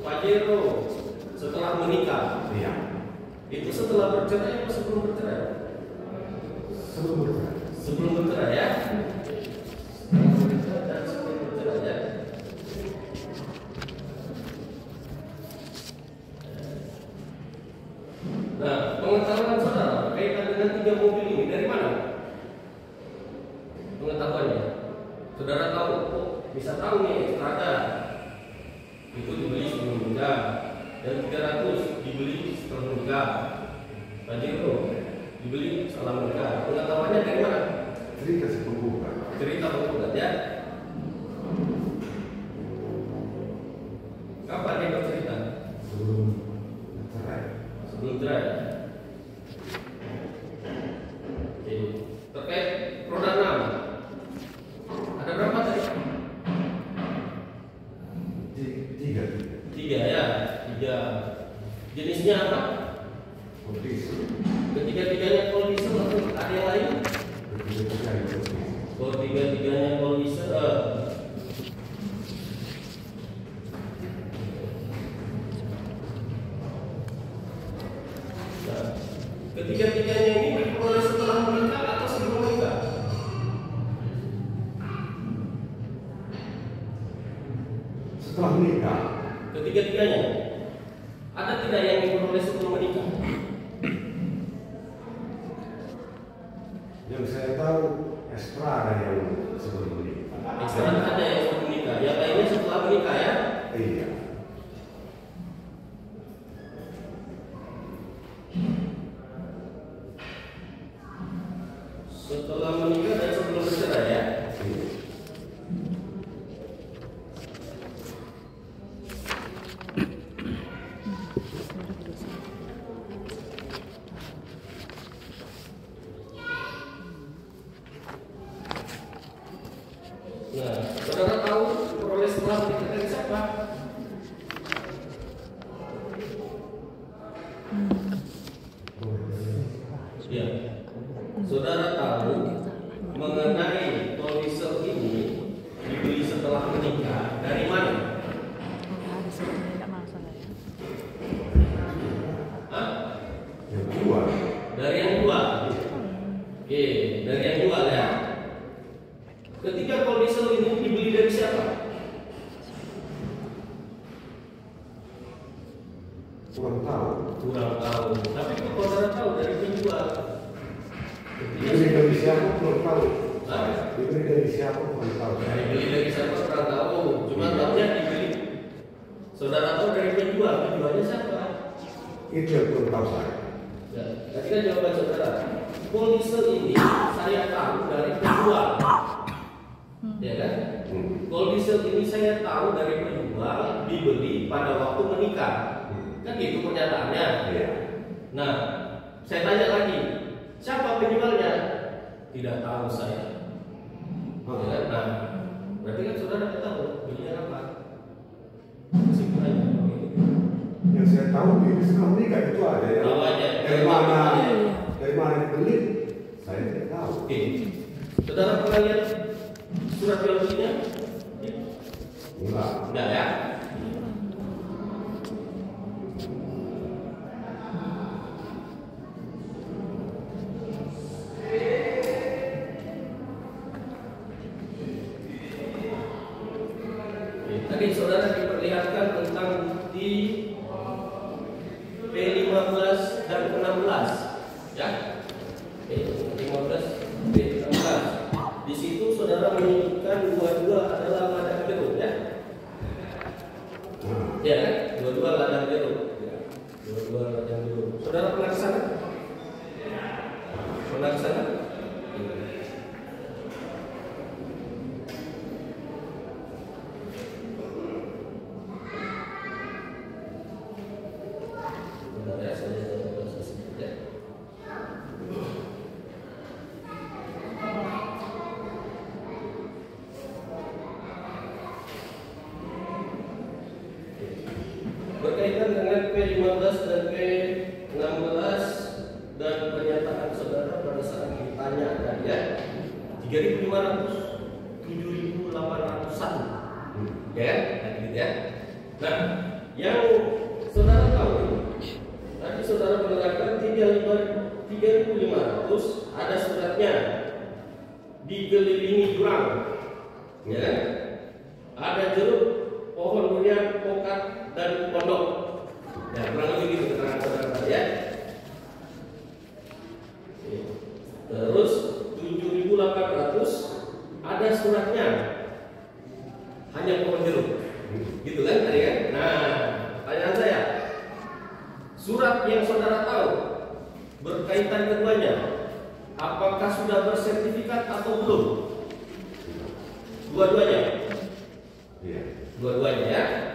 Speaker 5: Pajero setelah menikah.
Speaker 2: Iya.
Speaker 5: Itu setelah bercerai atau sebelum bercerai?
Speaker 2: Sebelum bercerai.
Speaker 5: Sebelum bercerai ya. Sebelum bercerai dan sebelum bercerai ya. Nah, pengetahuan saudara berkaitan dengan 3 mobil ini dari mana? Pengetahuannya, saudara tahu, oh, bisa tahu nih ekstrada itu dibeli sebelum menikah, dan 300 dibeli setelah menikah, Pajero dibeli setelah menikah. Pengetahuannya dari mana?
Speaker 2: Cerita si penggugat.
Speaker 5: Cerita penggugat ya. Kapan dia bercerita?
Speaker 2: Sebelum bercerai.
Speaker 5: Sebelum cerai. Oke. Terkait roda 6, ada berapa tadi?
Speaker 2: Tiga.
Speaker 5: 3 ya. 3. Jenisnya apa?
Speaker 2: Kodis.
Speaker 5: Ketiga-tiganya kalau diesel atau ada yang lain?
Speaker 2: Ketiga yang kodis.
Speaker 5: Kalau tiga-tiganya kalau diesel, nah, ketiga-tiganya ini diperoleh setelah menikah atau sebelum menikah?
Speaker 2: Setelah menikah.
Speaker 5: Ketiga-tiganya ada tidak yang diperoleh sebelum menikah?
Speaker 2: Yang saya tahu ekstrada yang sebelum menikah.
Speaker 5: Ekstrada ada yang sebelum menikah, yang lainnya setelah menikah ya.
Speaker 2: Iya.
Speaker 5: Setelah menikah dan sebelum bercerai ya.
Speaker 2: Iya.
Speaker 5: Ya. Saudara tahu mengenai tol diesel ini dibeli setelah menikah dari mana?
Speaker 4: Ada sebetulnya tidak masalah ya.
Speaker 5: Hah?
Speaker 2: Yang jual.
Speaker 5: Dari yang jual. Oke, dari yang jual ya. Ketika tol diesel ini dibeli dari siapa?
Speaker 2: Kurang tahu.
Speaker 5: Kurang tahu. Tapi kok saudara tahu dari penjual?
Speaker 2: Dibeli dari siapa kurang tahu.
Speaker 5: Hah?
Speaker 2: Dibeli dari siapa kurang tahu.
Speaker 5: Dibeli dari siapa kurang tahu. Cuma tahunya dibeli. Saudara tahu dari penjual. Penjualnya siapa?
Speaker 2: Itu yang kurang tahu saya.
Speaker 5: Ya, tadi kan jawaban saudara. Tol diesel ini saya tahu dari penjual. Ya kan? Tol diesel ini saya tahu dari penjual dibeli pada waktu menikah. Kan gitu pernyataannya.
Speaker 2: Iya.
Speaker 5: Nah, saya tanya lagi, siapa penjualnya? Tidak tahu saya. Ya kan? Nah, berarti kan saudara tidak tahu belinya apa? Kesimpulannya.
Speaker 2: Yang saya tahu di sekarang nikah itu ada ya.
Speaker 5: Tahu aja.
Speaker 2: Dari mana dibeli? Saya tidak tahu.
Speaker 5: Oke. Saudara pernah lihat surat jual belinya?
Speaker 2: Enggak.
Speaker 5: Enggak ya? Tadi saudara diperlihatkan tentang bukti P15 dan 16 ya. P15, P16. Di situ saudara menunjukkan dua-dua adalah ladang jeruk ya. Ya kan? Dua-dua ladang jeruk. Ya. Dua-dua ladang jeruk. Saudara pernah ke sana? Pernah ke sana? Berkaitan dengan P15 dan P16 dan pernyataan saudara pada saat ditanya tadi ya 3.500, 7.801 ya, gitu ya. Nah, yang saudara tahu tadi saudara menerangkan 3.500 ada suratnya dikelilingi jurang ya kan? Ada jeruk, pohon durian, pokat dan pondok. Ya, kurang lebih gitu keterangan saudara tadi ya. Terus 7.800 ada suratnya hanya pohon jeruk. Gitu kan tadi kan? Nah, pertanyaan saya, surat yang saudara tahu berkaitan keduanya, apakah sudah bersertifikat atau belum? Dua-duanya?
Speaker 2: Iya.
Speaker 5: Dua-duanya ya.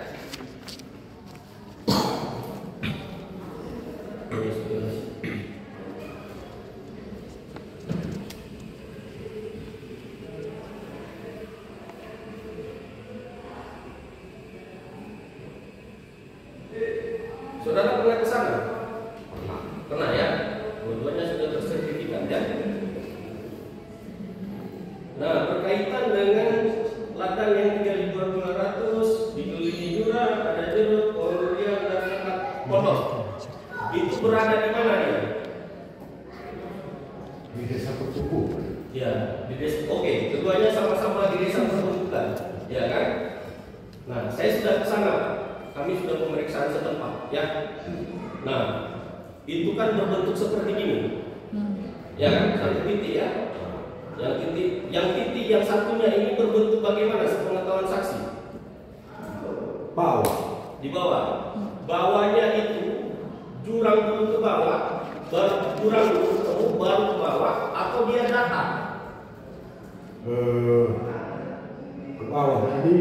Speaker 5: Saudara pernah ke sana? Pernah ya? Dua-duanya sudah bersertifikat ya. Nah, berkaitan dengan ladang yang 3.500 dikelilingi jurang, ada jeruk, pohon durian dan pokat pondok. Itu berada di mana ya?
Speaker 2: Di desa pertumbuhan.
Speaker 5: Ya, di desa. Oke, keduanya sama-sama di desa pertumbuhan, ya kan? Nah, saya sudah ke sana. Kami sudah pemeriksaan setempat, ya. Nah, itu kan berbentuk seperti ini, ya kan? Satu titik ya. Yang titik yang satunya ini berbentuk bagaimana sepengetahuan saksi?
Speaker 2: Bawah.
Speaker 5: Di bawah. Bawahnya itu jurang dulu ke bawah, baru jurang dulu ketemu, baru ke bawah, atau dia datar?
Speaker 2: Ke bawah ini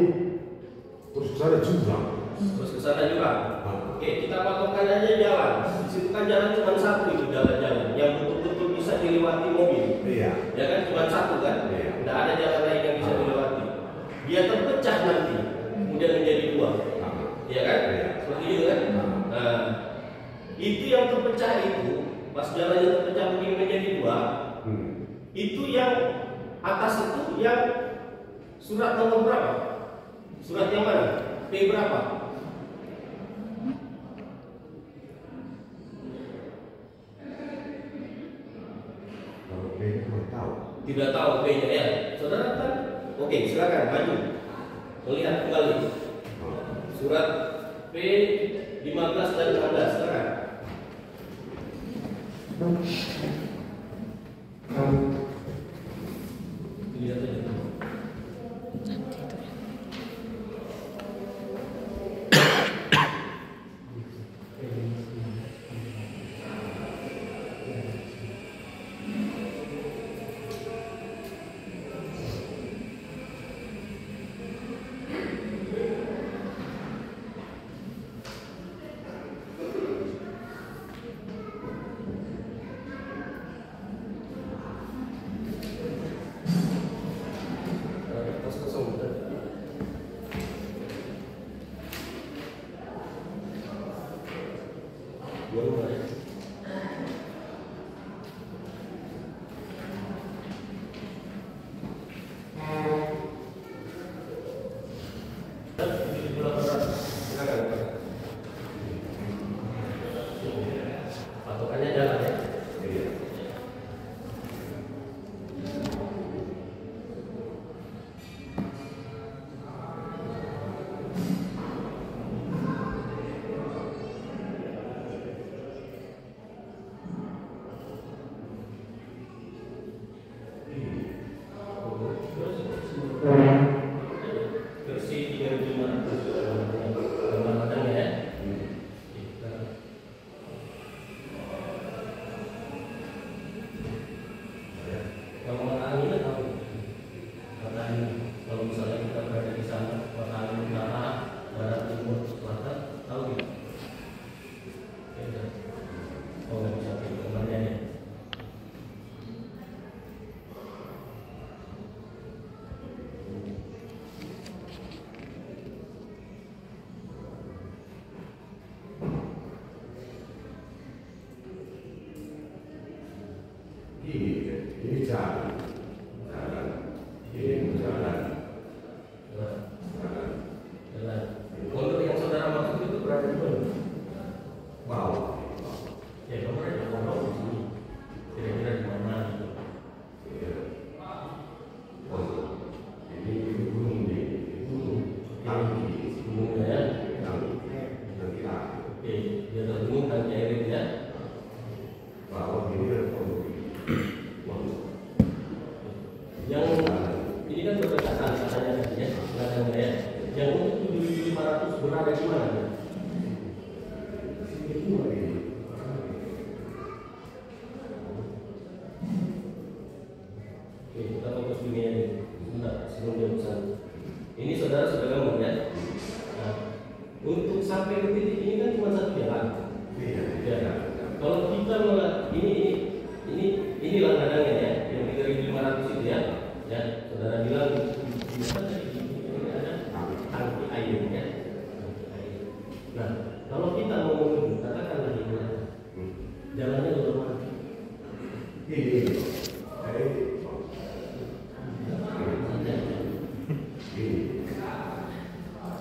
Speaker 2: terus ada jurang.
Speaker 5: Terus ke sana jurang. Oke, kita patokkan aja jalan. Di situ kan jalan cuma satu itu jalan-jalan yang betul-betul bisa dilewati mobil.
Speaker 2: Iya.
Speaker 5: Ya kan cuma satu kan?
Speaker 2: Iya.
Speaker 5: Tidak ada jalan lain yang bisa dilewati. Dia terpecah nanti, kemudian menjadi dua. Iya kan?
Speaker 2: Iya.
Speaker 5: Seperti itu kan? Nah, itu yang terpecah itu pas jalannya terpecah begini menjadi dua, itu yang atas itu yang surat nomor berapa? Surat yang mana? P berapa?
Speaker 2: Kalau P tidak tahu.
Speaker 5: Tidak tahu P-nya ya. Saudara kan? Oke, silakan maju. Melihat kembali. Surat P 15 dan 16, silakan. Lihat aja. Patokannya jalan ya. Versi 3500 gambar ya. Kalau warna anginnya tahu. Warna angin. Kalau misalnya kita berada di sana, warna angin utara, barat, timur, selatan, tahu gitu. Oh, nggak bisa gambarnya ya.
Speaker 2: Ini jalan, ini jalan.
Speaker 5: Jalan. Untuk yang saudara maksud itu berada di mana?
Speaker 2: Bawah.
Speaker 5: Ya, kamu ada di bawah di sini. Kira-kira di mana gitu?
Speaker 2: Ini gunung nih, gunung tangki,
Speaker 5: Gunungnya ya.
Speaker 2: nanti akhir.
Speaker 5: Oke, di atas gunung kan air ya.
Speaker 2: Bawah ini ada pondok.
Speaker 5: Yang ini kan berdekatan katanya tadi ya, katanya ya. Yang untuk 7.500 berada di mana? Ya?
Speaker 2: Itu lagi.
Speaker 5: Oke, kita fokus dunia ini. Sebentar, sebelum dia pesan. Ini saudara sudah gabung ya. Nah, untuk sampai ke titik ini kan cuma satu jalan.
Speaker 2: Iya.
Speaker 5: Ya. Kalau kita melihat ini langganannya ya, yang 3.500 itu ya. Ya, saudara bilang di mana ini ada tangki air ya. Tangki air. Nah, kalau kita mau menuju, katakanlah ini jalannya ke mana?
Speaker 2: Ini.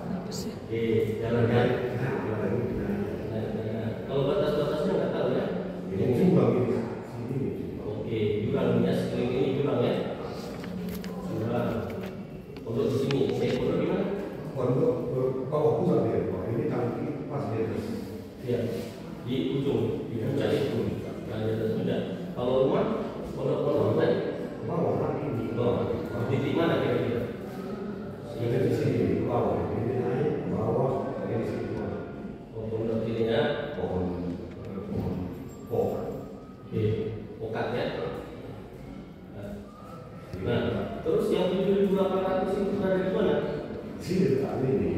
Speaker 4: Apa sih?
Speaker 5: Oke, jalannya. Kalau batas-batasnya nggak tahu ya.
Speaker 2: Ini jurang ini. Sini.
Speaker 5: Oke, jurang ya, sekeliling ini jurang ya. Jurang. Pondok di sini, pondok di mana?
Speaker 2: Pondok bawah pusat dia. Ini tangki pas di atas.
Speaker 5: Ya, di ujung, di puncak itu. Nah, di atas puncak. Kalau rumah, pondok tadi.
Speaker 2: Bawah lagi ini.
Speaker 5: Titik mana kira-kira?
Speaker 2: Ini di sini bawah. Ini naik bawah. Ini sini bawah.
Speaker 5: Oh, pondok ini ya.
Speaker 2: Pohon.
Speaker 5: Oke, pokat ya. Nah, terus yang 7.800 itu berada di mana?
Speaker 2: Sini dekat ini.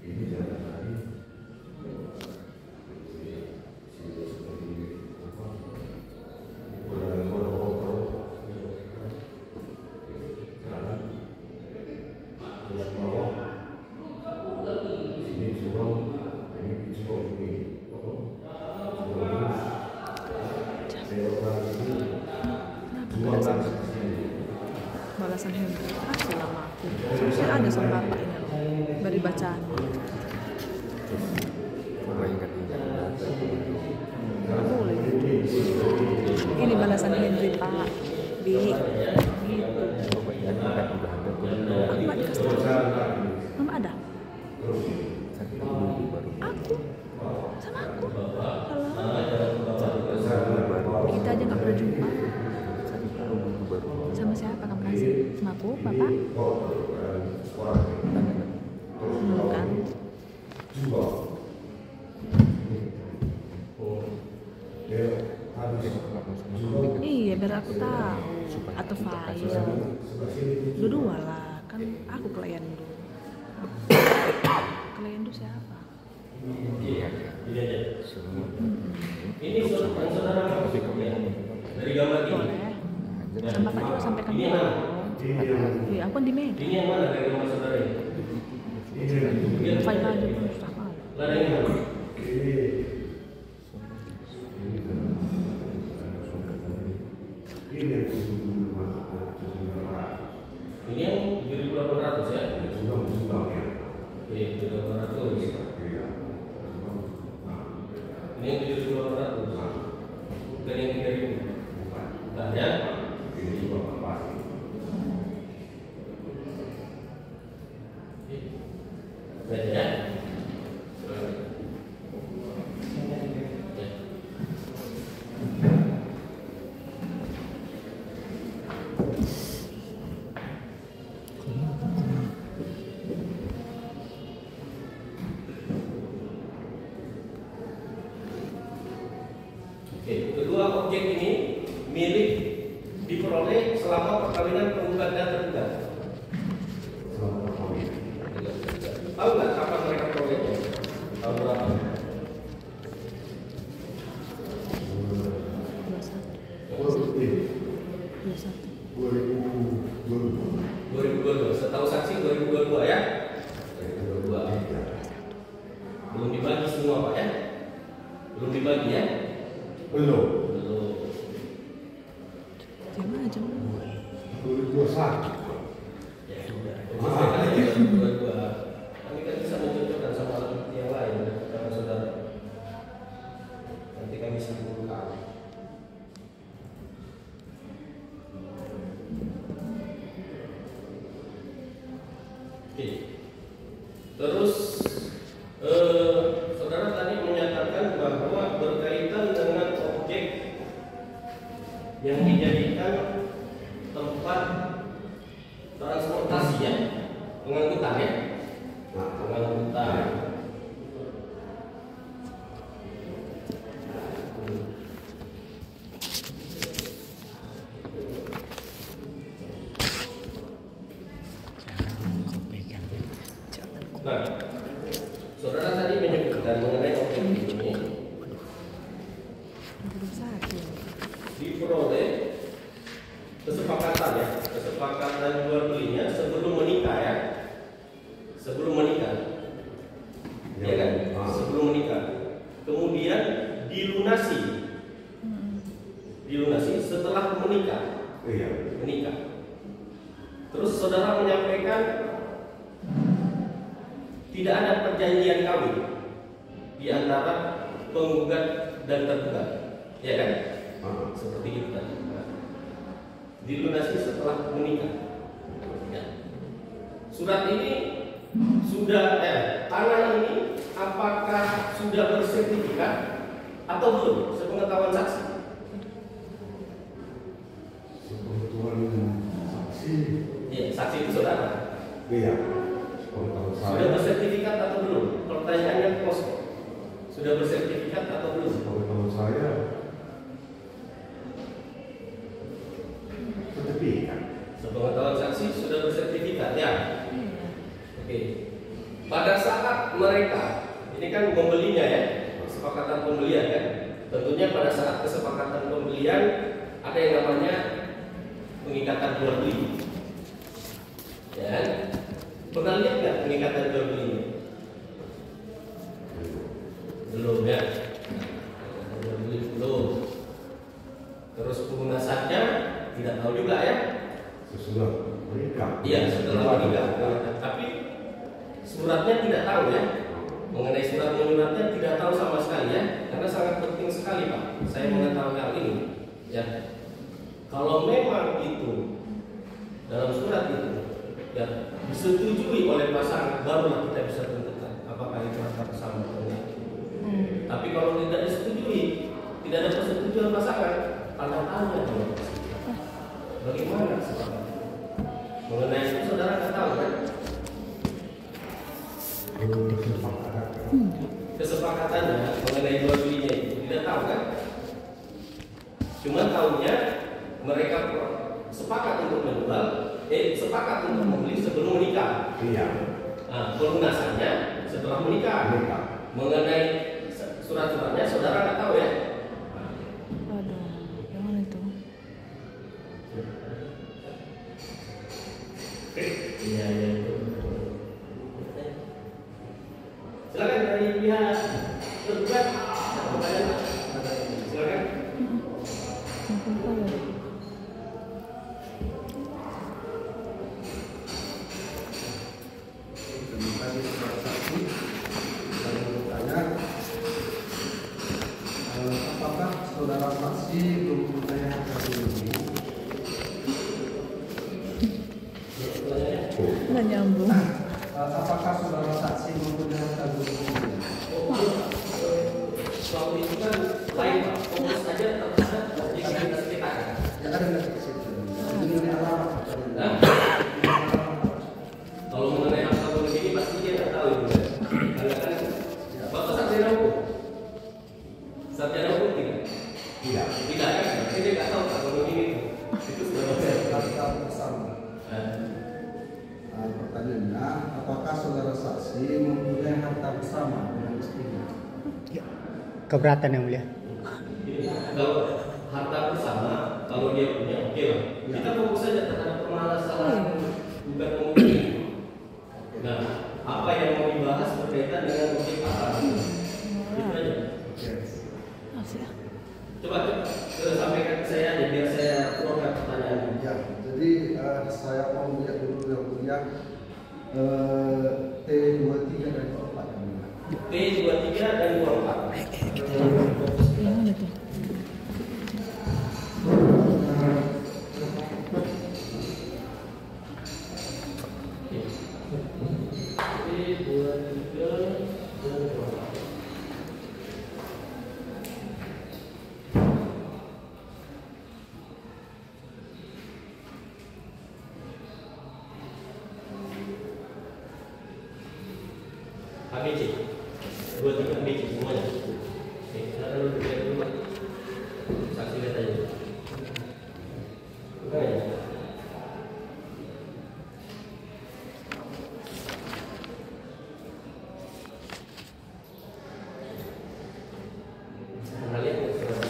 Speaker 2: Ini jalan tadi. Sini seperti ini.
Speaker 4: Balasan Hendri kasih lama aku. Seharusnya ada sama bapak ini loh. Dari bacaan. Nggak boleh. Ini balasan Hendri Pak. Bi. Gitu. Aku nggak dikasih tahu. Mama ada? Aku? Sama aku? Halo? Kita aja nggak pernah jumpa. Sama siapa kamu kasih? Sama aku, bapak? Kan? Iya, biar aku tahu. Atau file. Dua lah, kan aku klien dulu. Klien dulu siapa?
Speaker 5: Ini saudara dari gambar ini.
Speaker 4: Boleh. Kan bapak juga sampaikan dulu. Iya, aku kan di Medan.
Speaker 5: Ini yang mana dari gambar saudara ini?
Speaker 4: File aja pun susah banget.
Speaker 5: Ada yang mana? Ini yang 7.800 ya? Oke, 7.800. Ini yang 7.800. Bukan yang 3.000. Bukan ya? Baca ya? Kedua objek ini milik diperoleh selama perkawinan penggugat dan tergugat. Tahu nggak kapan mereka perolehnya? Tahun berapa? 2022. Setahu saksi 2022 ya? 2022. Belum dibagi semua Pak ya? Belum dibagi ya?
Speaker 2: Belum.
Speaker 4: Gimana jam?
Speaker 2: 2021.
Speaker 5: Kami kan bisa mencocokkan sama alat bukti yang lain karena saudara. Nanti kami simpulkan. Oke. Terus saudara tadi menyatakan bahwa berkaitan dengan objek yang dijadikan tempat transportasi ya, pengangkutan ya, pengangkutan. Nah, saudara tadi menyebutkan mengenai objek ini diperoleh kesepakatan ya, kesepakatan jual belinya sebelum menikah ya, sebelum menikah, ya kan, sebelum menikah. Kemudian dilunasi setelah menikah, menikah. Terus saudara menyampaikan tidak ada perjanjian kawin di antara penggugat dan tergugat, ya kan? Seperti itu tadi. Dilunasi setelah menikah. Ya. Surat ini sudah, tanah ini apakah sudah bersertifikat atau belum? Sepengetahuan saksi. Iya, saksi itu saudara.
Speaker 2: Iya.
Speaker 5: Sudah bersertifikat atau belum? Pertanyaannya kosong. Sudah bersertifikat atau belum?
Speaker 2: Pengetahuan saya sertifikat.
Speaker 5: Sepengetahuan saksi sudah bersertifikat ya. Oke. Pada saat mereka ini kan membelinya ya, kesepakatan pembelian kan. Tentunya pada saat kesepakatan pembelian ada yang namanya pengikatan jual beli. Ya. Pernah lihat nggak pengikatan jual beli? Belum ya. Jual beli belum. Terus pelunasannya tidak tahu juga ya.
Speaker 2: Sesudah menikah.
Speaker 5: Iya, setelah menikah. Tapi suratnya tidak tahu ya. Mengenai surat menyuratnya tidak tahu sama sekali ya. Karena sangat penting sekali Pak. Saya mengetahui hal ini. Ya. Kalau memang itu dalam surat itu ya disetujui oleh pasangan, barulah kita bisa tentukan apakah itu harta bersama atau tidak. Tapi kalau tidak disetujui, tidak ada persetujuan pasangan, tanda tanya dong. Bagaimana sekarang? Mengenai itu saudara nggak tahu kan? Kesepakatannya mengenai jual belinya itu tidak tahu kan? Cuma tahunya mereka sepakat untuk menjual, sepakat untuk membeli sebelum menikah.
Speaker 2: Iya.
Speaker 5: Nah, pelunasannya setelah menikah. Mengenai surat-suratnya saudara nggak tahu ya?
Speaker 4: Aduh, yang mana itu?
Speaker 5: Iya itu. Silakan dari pihak tergugat. Silakan.
Speaker 6: Terima kasih saudara saksi. Saya mau bertanya, apakah saudara saksi mempunyai hak ini?
Speaker 4: Nggak nyambung.
Speaker 6: Apakah saudara saksi mempunyai hak ini?
Speaker 5: Soal itu kan lain Pak. Fokus saja terhadap aktivitas kita.
Speaker 6: Ya ada di situ. Ini alamat.
Speaker 5: Kalau mengenai hak ini pasti dia nggak tahu itu. Karena kan Bapak sarjana hukum. Sarjana hukum tidak?
Speaker 2: Tidak.
Speaker 5: Tidak kan? Berarti dia nggak tahu hak ini. Itu sudah
Speaker 6: Harta bersama. Pertanyaannya, apakah saudara saksi mempunyai harta bersama dengan istrinya?
Speaker 1: Keberatan yang mulia.
Speaker 5: Kalau harta bersama, kalau dia punya, oke lah. Kita fokus saja terhadap permasalahan bukan pemungkiri. Nah, apa yang mau dibahas berkaitan dengan objek apa? Itu aja. Coba sampaikan ke saya aja biar saya keluarkan pertanyaan.
Speaker 6: Ya, jadi saya mau lihat dulu yang mulia T23 dan 24 yang mulia.
Speaker 5: T23 dan 24.
Speaker 4: Yang mana tuh?
Speaker 5: ABC 23 ABC semuanya. Oke, silakan dulu lihat dulu Pak. Saksi lihat aja. Bukan ya? Pernah lihat nggak saudara?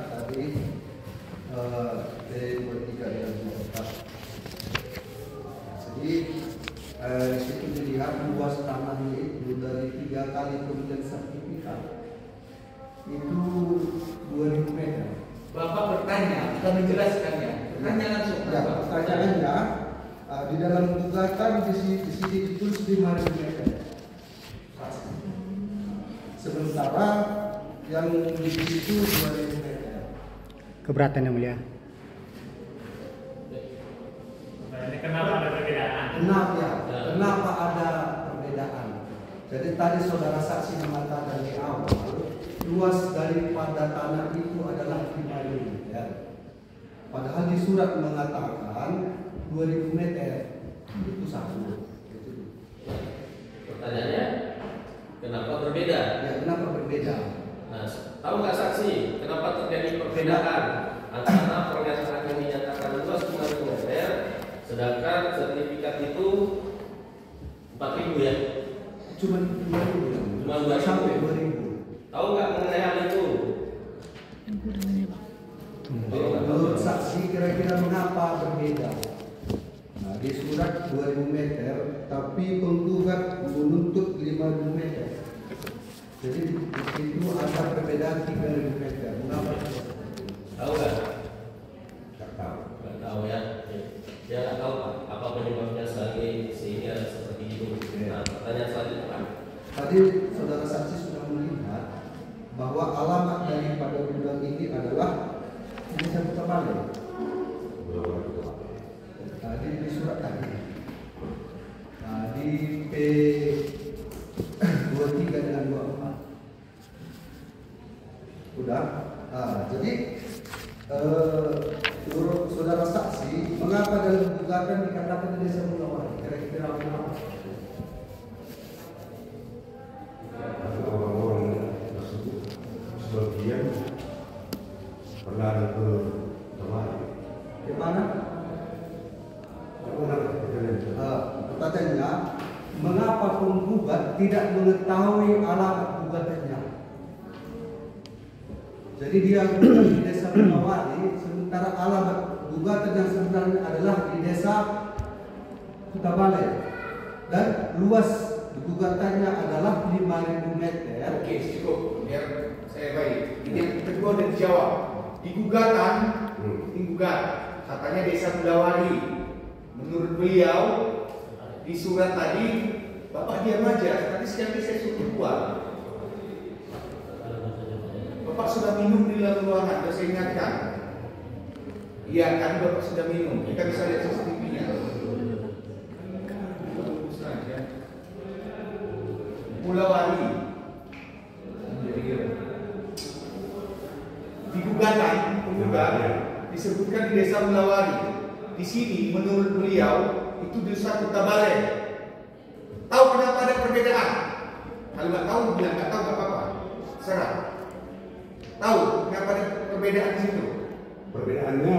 Speaker 6: Tadi T23 dan 24. Jadi situ dilihat luas tanahnya itu dari 3 kali pembelian sertifikat itu 2000 meter.
Speaker 3: Bapak bertanya, kita menjelaskannya. Tanya langsung.
Speaker 6: Ya, pertanyaannya di dalam gugatan di sini ditulis 5.000 meter. Sementara yang di situ 2.000 meter.
Speaker 1: Keberatan yang mulia.
Speaker 7: Kenapa ada perbedaan?
Speaker 6: Kenapa ada perbedaan? Jadi tadi saudara saksi mengatakan di awal, luas daripada tanah itu adalah 5.000 meter. Padahal di surat mengatakan 2.000 meter. Itu satu.
Speaker 5: Pertanyaannya, kenapa berbeda?
Speaker 6: Ya, kenapa berbeda?
Speaker 5: Nah, tahu nggak saksi kenapa terjadi perbedaan antara pernyataan yang dinyatakan luas 5.000 meter, sedangkan sertifikat itu 4.000 ya?
Speaker 6: Cuma 2.000.
Speaker 5: Cuma 2.000.
Speaker 6: Sampai 2.000.
Speaker 5: Tahu nggak mengenai hal itu?
Speaker 6: Menurut saksi kira-kira mengapa berbeda? Nah, di surat 2.000 meter, tapi penggugat menuntut 5.000 meter. Jadi di situ ada perbedaan 3.000 meter. Mengapa?
Speaker 5: Tahu nggak?
Speaker 2: Nggak tahu.
Speaker 5: Nggak tahu ya. Dia nggak tahu apa penyebabnya sehingga seperti itu. Nah, pertanyaan selanjutnya Pak.
Speaker 6: Tadi saudara saksi sudah melihat bahwa alamat daripada gudang ini adalah Desa Kutabale. Tadi di surat tadi. Nah, di P23 dengan 24. Udah. Nah, jadi menurut saudara saksi, mengapa dalam gugatan dikatakan di Desa Mulawari? Kira-kira mengapa?
Speaker 2: Orang-orang tersebut sebagian pernah ada ke tempat.
Speaker 6: Di mana? Pertanyaannya, mengapa penggugat tidak mengetahui alamat gugatannya? Jadi dia gugat di Desa Mulawari, sementara alamat gugatan yang sebenarnya adalah di Desa Kutabale, dan luas gugatannya adalah 5.000 meter.
Speaker 3: Oke, cukup. Biar saya baik. Ini yang kedua udah dijawab. Di gugatan, katanya Desa Mulawari. Menurut beliau di surat tadi Bapak diam aja. Tadi sekali saya suruh keluar. Bapak sudah minum di dalam ruangan. Saya ingatkan. Iya kan Bapak sudah minum. Kita bisa lihat CCTV-nya. Mulawari. Di gugatan penggugat disebutkan di Desa Mulawari. Di sini menurut beliau itu Desa Kutabale. Tahu kenapa ada perbedaan? Kalau nggak tahu bilang nggak tahu nggak apa-apa. Serah. Tahu kenapa ada perbedaan di situ?
Speaker 2: Perbedaannya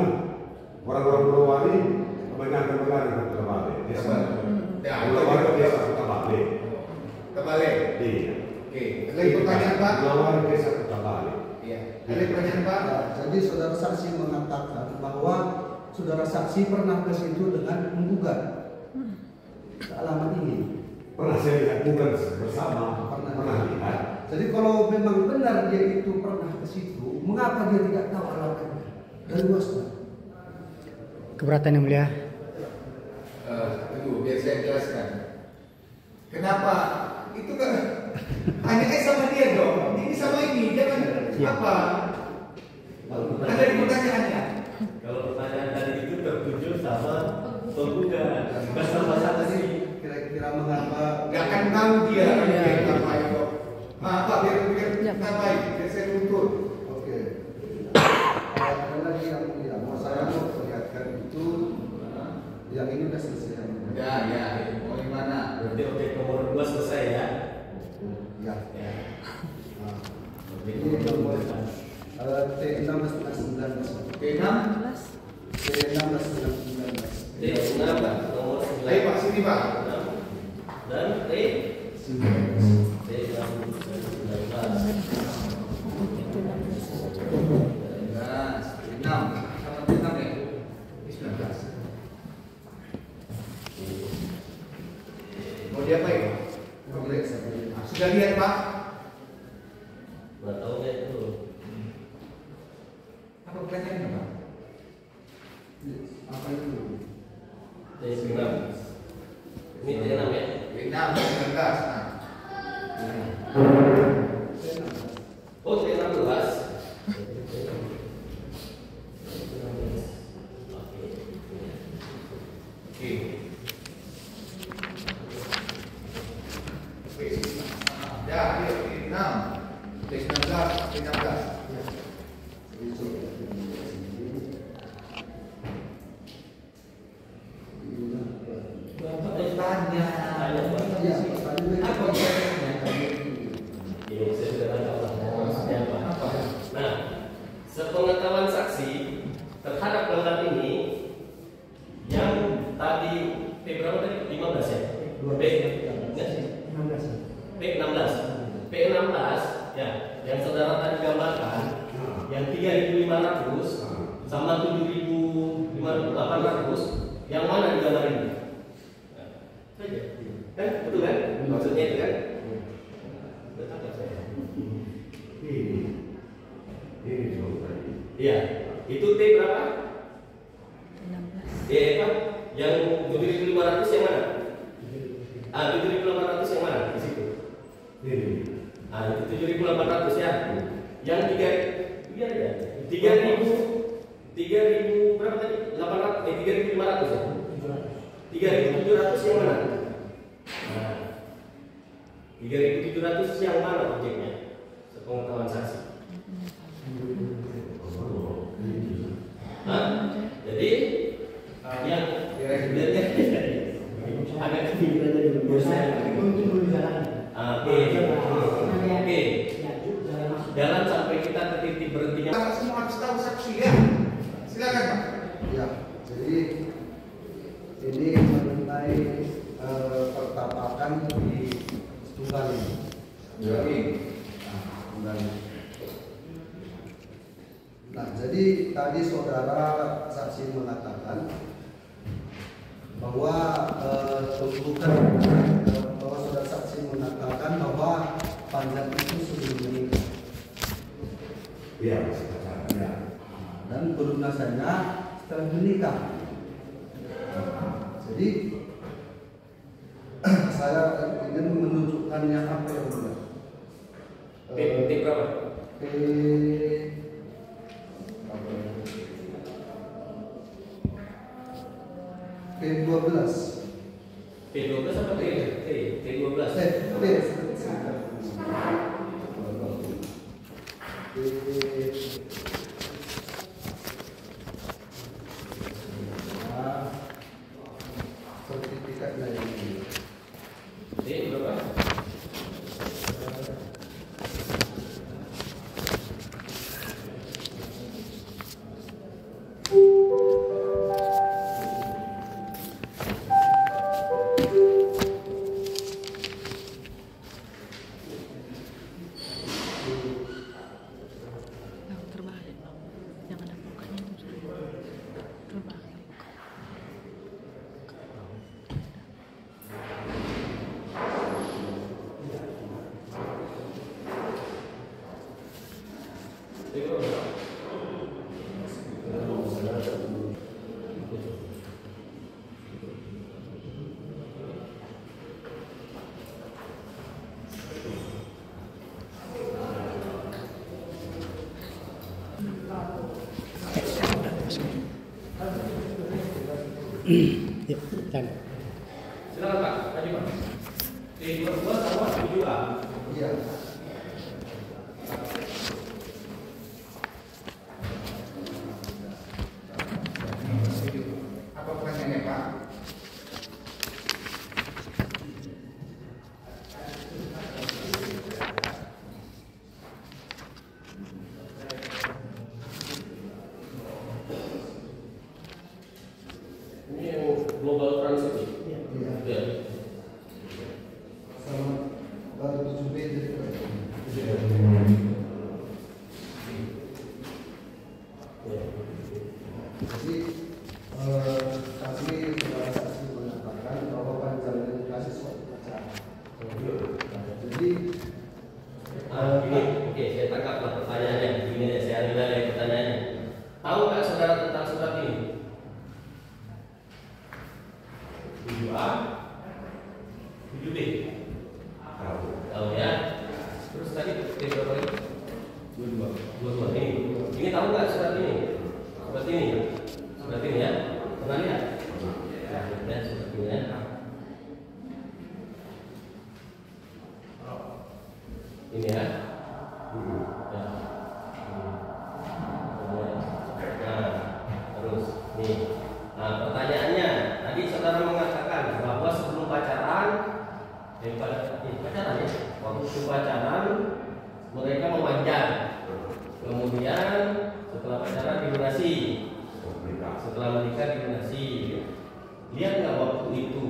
Speaker 2: orang-orang Mulawari kebanyakan mengalir ke Kutabale. Desa Mulawari Desa Kutabale.
Speaker 3: Kutabale.
Speaker 2: Iya.
Speaker 3: Oke. Lagi pertanyaan Pak?
Speaker 2: Mulawari Desa Kutabale.
Speaker 3: Iya. Ada pertanyaan Pak?
Speaker 6: Jadi saudara saksi mengatakan bahwa saudara saksi pernah ke situ dengan menggugat ke alamat ini.
Speaker 2: Pernah saya lihat bukan bersama. Pernah lihat.
Speaker 6: Jadi kalau memang benar dia itu pernah ke situ, mengapa dia tidak tahu alamatnya dan luasnya?
Speaker 1: Keberatan yang mulia.
Speaker 3: Tunggu, biar saya jelaskan. Kenapa? Itu kan tanya sama dia dong. Ini sama ini, jangan apa? Ada di pertanyaannya.
Speaker 5: Kalau pertanyaan tadi itu tertuju sama penggugat, bukan sama saksi.
Speaker 6: Kira-kira mengapa?
Speaker 3: Gak akan tahu dia. Apa itu? Pak, biar ngapain? Biar saya tuntut.
Speaker 6: Oke. Ada lagi yang mulia. Mau saya mau perlihatkan itu. Yang ini sudah selesai.
Speaker 3: Ya. Mau gimana?
Speaker 5: Berarti objek nomor 2 selesai ya?
Speaker 6: Ya.
Speaker 5: Ya.
Speaker 6: Nah,
Speaker 5: Objek
Speaker 6: ini
Speaker 5: nomor
Speaker 6: nomor
Speaker 5: 2.
Speaker 6: T16/19.
Speaker 3: T6.
Speaker 6: T16/19.
Speaker 5: T6 nomor 9.
Speaker 3: Ayo Pak, sini Pak.
Speaker 5: Dan
Speaker 3: Mau diapain? Sudah lihat Pak?
Speaker 5: nggak tahu ya itu.
Speaker 3: Apa pertanyaannya Pak?
Speaker 6: Apa itu?
Speaker 5: T6. Ini T6 ya?
Speaker 3: T6, 19.
Speaker 5: Oh, T16.
Speaker 3: Oke.
Speaker 5: Yang 7.500 yang mana? 7.800 yang mana? Di situ. Itu 7.800 ya. Yang 3.000 berapa tadi? 3.500 ya. 3.700 yang mana? 3.700 yang mana objeknya? Sepengetahuan saksi. Jadi yang ada Oke. Jalan sampai kita ke titik berhentinya.
Speaker 3: Semua harus tahu saksi ya. Silakan Pak.
Speaker 6: Ya, jadi ini mengenai pertapakan di Tunggal ini. Tunggal. Nah, jadi tadi saudara saksi mengatakan bahwa bahwa saudara saksi mengatakan bahwa Panjat itu sebelum menikah.
Speaker 2: Iya,
Speaker 6: Ya. Dan pelunasannya setelah menikah. Jadi saya ingin menunjukkan yang apa yang benar.
Speaker 5: Titik berapa?
Speaker 6: P12.
Speaker 5: P12 apa P12?
Speaker 6: Sertifikatnya ini.
Speaker 5: Berapa?
Speaker 4: Terbalik. Jangan ada bukanya itu. Terbalik.
Speaker 1: Ya, dan
Speaker 5: Silakan Pak, tadi Pak. T22 sama 7A.
Speaker 6: Iya.
Speaker 3: Apa pertanyaannya Pak?
Speaker 5: Ini yang global transit. Ya.
Speaker 6: Sama baru 7B jadi Jadi kami saudara saksi mengatakan bahwa panjang kasih suatu pacaran. Jadi
Speaker 5: Ini, oke, saya tangkaplah pertanyaannya. Ini saya nilai pertanyaannya. Tahu nggak saudara tentang surat ini? 7A, 7B. Tahu ya. Terus tadi berapa lagi? 22. Ini tahu nggak surat ini? Surat ini ya. Pernah lihat? Ya, surat ini ya. Ini ya. Ya. Nah, terus nih. Nah, pertanyaannya tadi saudara mengatakan bahwa sebelum pacaran, pacaran ya, waktu pacaran mereka memanjang, kemudian setelah pacaran dilunasi, setelah menikah dilunasi. Lihat nggak waktu itu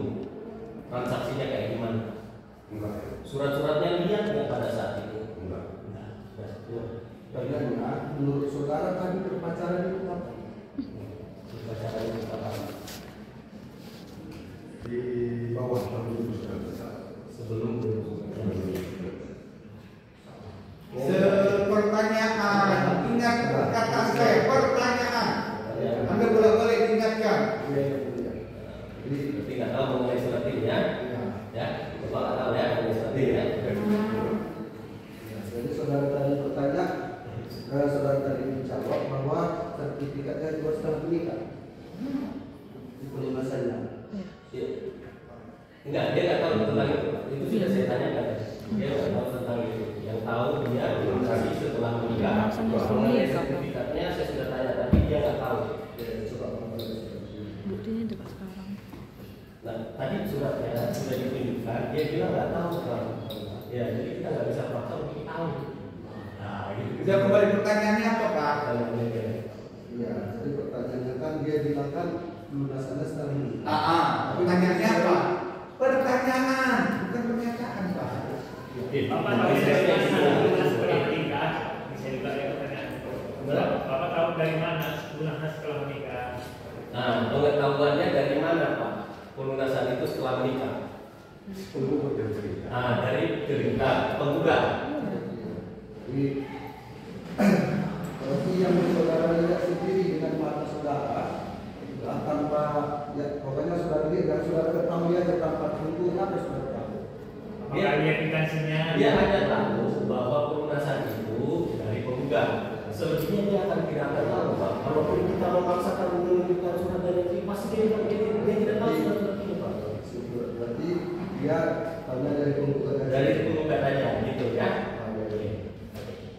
Speaker 5: transaksinya kayak gimana? Surat-suratnya lihat nggak pada saat itu?
Speaker 6: bagaimana menurut saudara tadi berpacaran itu apa?
Speaker 5: Pacaran itu apa?
Speaker 2: Di bawah sebelum
Speaker 3: Pertanyaan, ingat kata saya, pertanyaan. Anda boleh ingatkan.
Speaker 5: Enggak, dia nggak tahu tentang itu. Itu sudah saya tanyakan. Dia nggak tahu tentang itu. Yang tahu dia organisasi setelah menikah. Mengenai sertifikatnya saya sudah tanya, tapi dia nggak tahu.
Speaker 4: Buktinya dekat sekarang.
Speaker 5: Nah, tadi suratnya sudah ditunjukkan, dia bilang nggak tahu sekarang. Ya, jadi kita nggak bisa paksa untuk tahu. Nah, gitu.
Speaker 3: Bisa kembali pertanyaannya apa Pak?
Speaker 6: Iya, jadi pertanyaannya kan dia bilang kan lunasannya setelah ini.
Speaker 3: Pertanyaannya apa? Pertanyaan, bukan pernyataan Pak.
Speaker 7: Bapak tahu dari mana lunas setelah menikah? Bisa juga ada pertanyaan. Bapak tahu dari mana lunasnya setelah menikah?
Speaker 5: Nah, pengetahuannya dari mana Pak? Pelunasan itu setelah menikah.
Speaker 2: Penggugat dan cerita.
Speaker 5: Nah, dari cerita penggugat.
Speaker 6: Jadi berarti yang saudara lihat sendiri dengan mata saudara tanpa ya pokoknya saudara lihat dan saudara ketahui aja tanpa tunggu apa saudara tahu.
Speaker 7: Apakah dia kwitansinya?
Speaker 5: Dia hanya tahu bahwa pelunasan itu dari penggugat. Selebihnya dia akan tidak akan tahu Pak. Kalaupun kita memaksakan menunjukkan surat dari itu, pasti dia tidak tahu surat itu Pak.
Speaker 6: Berarti dia tanya dari penggugat
Speaker 5: Dari penggugat aja, gitu ya.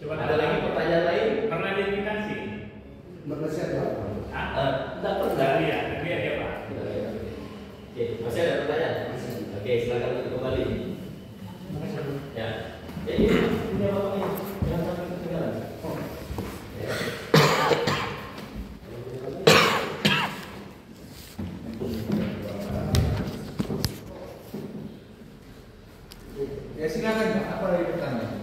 Speaker 7: Coba
Speaker 5: Ada lagi pertanyaan lain?
Speaker 7: Pernah dia kwitansi?
Speaker 6: Menasihat apa?
Speaker 5: Tidak pernah.
Speaker 7: Dari dia Pak.
Speaker 5: Oke, masih ada pertanyaan? Oke, silakan untuk kembali. Ya, jadi ini apa ini? Jangan sampai ketinggalan. Ya.
Speaker 3: Ya silakan Pak, apa lagi pertanyaan?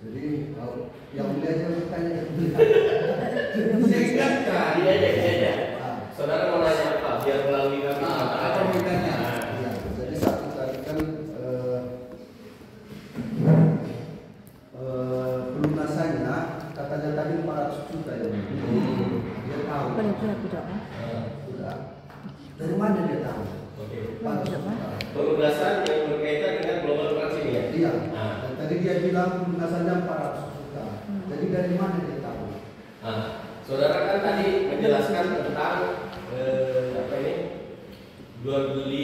Speaker 6: Jadi yang mulia aja bertanya.
Speaker 3: Saya ingatkan.
Speaker 5: Ini aja. Saudara mau nanya apa? Biar melalui kami.
Speaker 3: Apa bertanya?
Speaker 6: Ya, jadi satu tadi kan pelunasannya katanya tadi 400 juta ya. Dia tahu.
Speaker 4: Benar-benar tidak kan?
Speaker 6: Sudah. Dari mana dia tahu?
Speaker 5: Oke.
Speaker 6: 400 juta.
Speaker 5: Pelunasan yang berkaitan dengan global transaksi ya.
Speaker 6: Iya.
Speaker 5: Nah,
Speaker 6: Dan tadi dia bilang pelunasannya 400 juta. Jadi dari mana dia tahu?
Speaker 5: Nah, saudara kan tadi menjelaskan tentang apa ini jual beli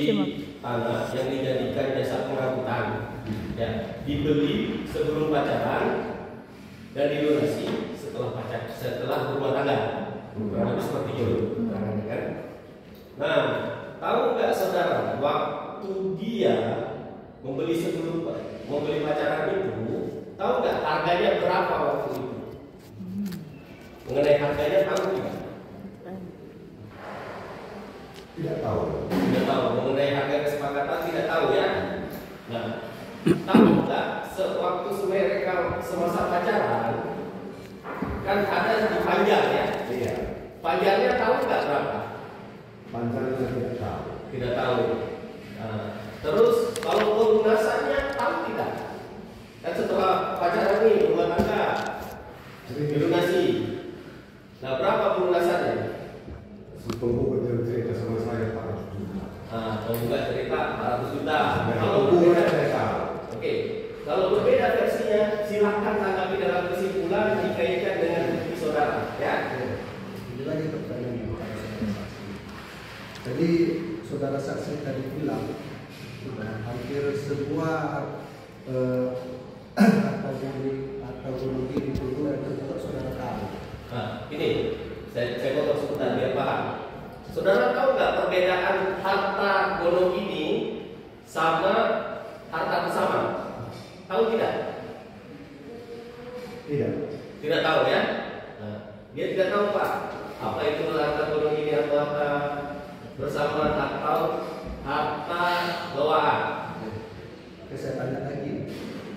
Speaker 5: tanah yang dijadikan jasa pengangkutan, ya dibeli sebelum pacaran dan dilunasi setelah berumah tangga, kurang lebih seperti itu, kan? Nah, tahu nggak saudara waktu dia membeli pacaran itu, tahu nggak harganya berapa waktu itu? Mengenai harganya tahu tidak?
Speaker 2: Tidak tahu.
Speaker 5: Tidak tahu. Mengenai harga kesepakatan tidak tahu ya. Nah, tahu nggak sewaktu mereka semasa pacaran kan ada di panjang ya?
Speaker 2: Iya.
Speaker 5: Panjangnya tahu nggak berapa?
Speaker 2: Panjangnya tidak tahu.
Speaker 5: Tidak tahu. Nah, terus kalau pelunasannya tahu tidak? Kan setelah pacaran nih rumah tangga dilunasi. Nah, berapa pelunasannya?
Speaker 2: Si penggugat yang cerita sama saya 400 juta.
Speaker 5: Nah, penggugat cerita 400 juta. Kalau
Speaker 2: Penggugat
Speaker 5: berbeda,
Speaker 2: saya tahu.
Speaker 5: oke. Kalau berbeda versinya, silahkan tanggapi dalam kesimpulan dikaitkan dengan bukti saudara, ya.
Speaker 6: Ini lagi pertanyaannya. Jadi saudara saksi tadi bilang hampir semua atau rugi itu yang tertutup saudara tahu.
Speaker 5: Nah, ini saya potong sebentar biar paham. Saudara tahu nggak perbedaan harta gonok ini sama harta bersama? Tahu tidak?
Speaker 2: Tidak.
Speaker 5: Tidak tahu ya? Nah, dia tidak tahu Pak. Apa itu harta gonok ini atau harta bersama atau harta bawaan?
Speaker 6: Oke, saya tanya lagi.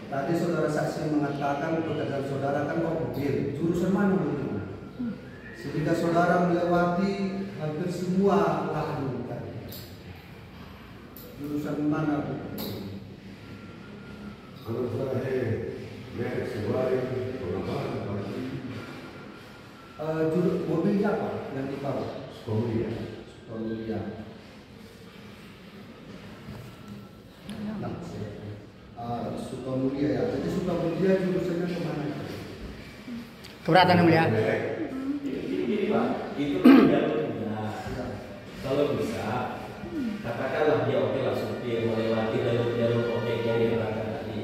Speaker 6: Tadi saudara saksi mengatakan pekerjaan saudara kan mobil. Jurusan mana itu? Sehingga saudara melewati hampir semua lahan tadi. Jurusan mana?
Speaker 2: Kalau saya merek sebuah pengembangan
Speaker 6: mobilnya apa yang dibawa?
Speaker 2: Skodia.
Speaker 6: Skodia. Sukamulia ya. Jadi Sukamulia jurusannya kemana?
Speaker 1: Keberatan yang mulia.
Speaker 5: Ini Pak, itu tidak benar. Kalau bisa, katakanlah dia oke langsung dia melewati jalur objek yang diterangkan tadi.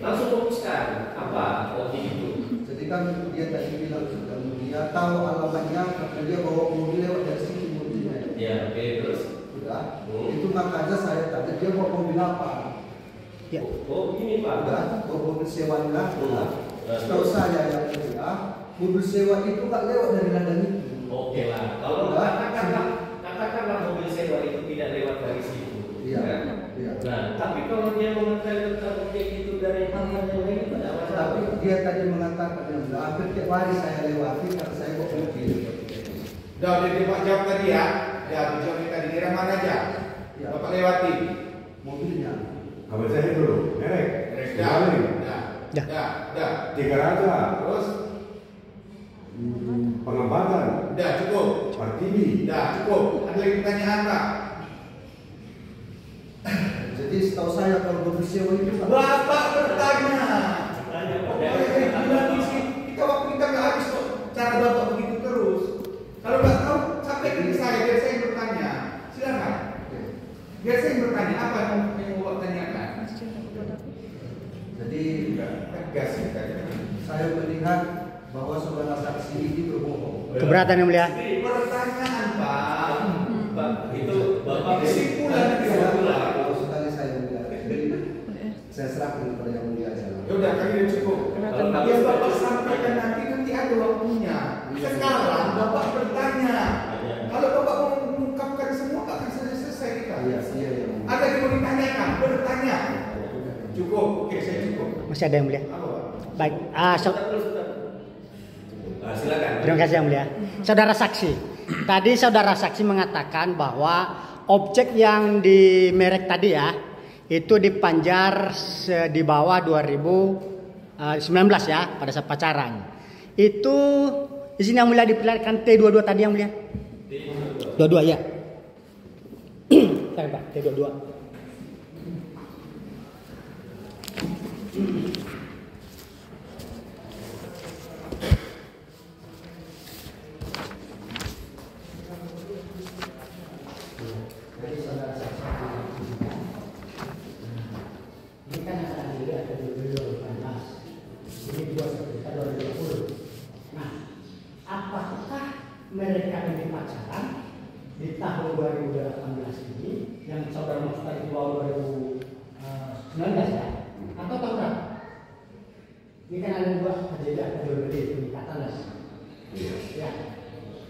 Speaker 5: Langsung fokuskan apa objek itu.
Speaker 6: Jadi kan dia tadi bilang Sukamulia tahu alamatnya karena dia bawa mobil lewat dari sini mobilnya.
Speaker 5: Ya, oke, terus
Speaker 6: Sudah. Itu makanya saya tanya dia bawa mobil apa?
Speaker 1: Ya.
Speaker 5: Oh, ini Pak.
Speaker 6: Sudah, bawa mobil sewa enggak? Setahu saya yang mulia, mobil sewa itu nggak lewat dari ladang itu.
Speaker 5: Oke lah. Kalau katakanlah mobil sewa itu tidak lewat dari situ.
Speaker 6: Iya.
Speaker 5: Kan?
Speaker 6: Iya.
Speaker 5: Nah, tapi kalau dia mengetahui tentang objek itu dari hal-hal yang lain itu tidak masalah.
Speaker 6: Tapi dia tadi mengatakan hampir tiap hari saya lewati karena saya bawa mobil.
Speaker 3: Udah Pak jawab tadi ya. Ya, jawab tadi daerah mana aja?
Speaker 6: Ya.
Speaker 3: Bapak lewati.
Speaker 6: Mobilnya.
Speaker 2: Kamu saya dulu, merek.
Speaker 3: Dah.
Speaker 2: 300.
Speaker 3: Terus,
Speaker 2: Pengembatan.
Speaker 3: udah cukup.
Speaker 2: Martini.
Speaker 3: Udah cukup. Ada lagi pertanyaan Pak?
Speaker 6: Jadi setahu saya kalau mobil sewa itu
Speaker 3: Bapak bertanya. Kita waktu kita nggak habis kok. Cara Bapak begitu terus. Kalau nggak tahu, sampai ke saya biar saya yang bertanya. Silakan. Biar saya yang bertanya apa yang mau Bapak tanyakan.
Speaker 6: Jadi
Speaker 3: Tegas kita.
Speaker 6: saya melihat bahwa saudara saksi ini berbohong.
Speaker 1: Keberatan yang mulia.
Speaker 3: Pertanyaan Pak.
Speaker 5: Pak, itu Bapak
Speaker 3: Kesimpulan.
Speaker 6: Kalau sekali saya melihat, jadi saya serahkan kepada yang mulia aja.
Speaker 3: Ya udah, kami udah cukup. Yang Bapak sampaikan nanti ada waktunya. Sekarang Bapak bertanya. Kalau Bapak mau mengungkapkan semua, akan selesai kita.
Speaker 6: Iya, iya, iya.
Speaker 3: Ada yang mau ditanyakan? Bertanya. Cukup. Oke, saya cukup.
Speaker 1: Masih ada yang mulia.
Speaker 3: Apa Pak?
Speaker 1: Baik.
Speaker 5: Silakan.
Speaker 1: Terima kasih yang mulia. Saudara saksi, tadi saudara saksi mengatakan bahwa objek yang di merek tadi ya, itu dipanjar di bawah 2019 ya, pada saat pacaran. Itu di sini yang mulia diperlihatkan T22 tadi yang mulia. 22 ya. Silakan Pak, T22. Mereka yang pacaran di tahun 2018 ini yang saudara maksudkan di bawah 2019 ya, atau tahun berapa? Ini kan ada dua kejadian, ada dua gede peningkatan lah. Ya.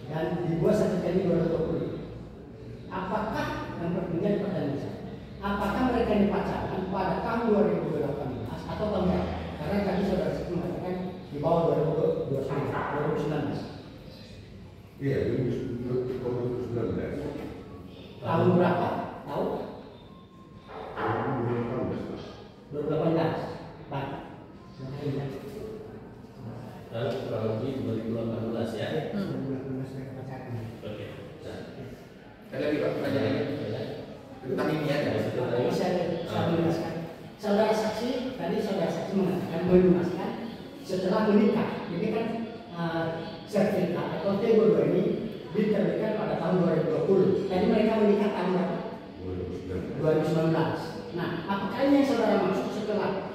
Speaker 1: Dan dibuat satu kali 2020. Apakah yang menjadi pertanyaan saya? Apakah mereka yang pacaran pada tahun 2018 atau tahun berapa? Karena tadi saudara mengatakan di bawah 2019.
Speaker 2: Iya, 2019.
Speaker 1: Tahun berapa? Tahu? 2018. Baik.
Speaker 5: Kurang lebih 2018 ya. Oke.
Speaker 3: Ada lagi Pak pertanyaannya? Tentang ini aja.
Speaker 1: Saya menjelaskan. Saudara saksi tadi saudara saksi mengatakan melumaskan setelah menikah. Ini kan sertifikat atau T22 ini diterbitkan pada tahun 2020. Tadi mereka menikah tahun berapa? 2019. Nah, apakah ini yang saudara maksud setelah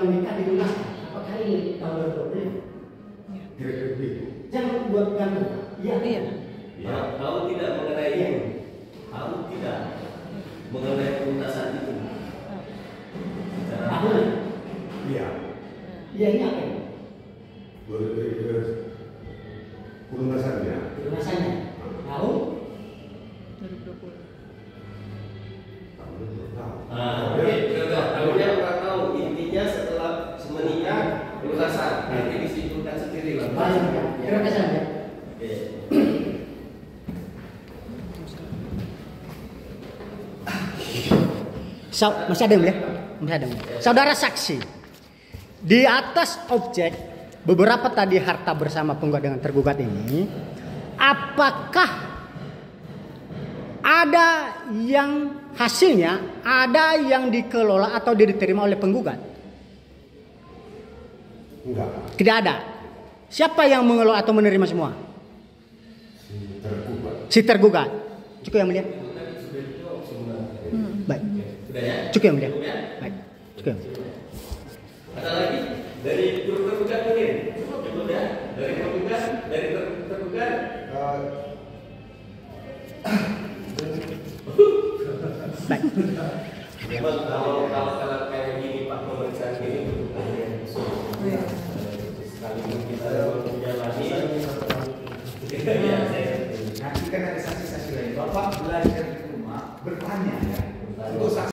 Speaker 1: menikah dilunaskan? Apakah ini tahun 2020?
Speaker 2: Kira-kira begitu.
Speaker 1: Jangan buat gantung. Iya.
Speaker 5: Ya, tahu tidak mengenai itu? Tahu tidak mengenai pelunasan itu?
Speaker 1: Tahun.
Speaker 2: Iya.
Speaker 1: Iya ini apa ini?
Speaker 2: Pelunasannya.
Speaker 1: Lunasannya. Tahu?
Speaker 4: 2020.
Speaker 5: Oke, tahunnya orang tahu. Intinya setelah menikah pelunasan. Nanti disimpulkan sendiri lah.
Speaker 1: Terima kasih.
Speaker 5: Oke.
Speaker 1: Masih ada ya? Masih ada. Saudara saksi, di atas objek beberapa tadi harta bersama penggugat dengan tergugat ini, apakah ada yang hasilnya, ada yang dikelola atau diterima oleh penggugat?
Speaker 2: Enggak.
Speaker 1: Tidak ada. Siapa yang mengelola atau menerima semua?
Speaker 2: Si tergugat.
Speaker 1: Si tergugat. Cukup yang mulia. Baik. Cukup yang mulia. Baik. Cukup.
Speaker 5: Ada lagi dari tergugat mungkin? Cukup ya. Dari tergugat,
Speaker 1: Baik.
Speaker 5: Memang kalau kayak gini Pak pemeriksaan ini sekali kita menjalani.
Speaker 3: Nanti kan ada saksi-saksi lain. Bapak belajar di rumah bertanya ya. Untuk saksi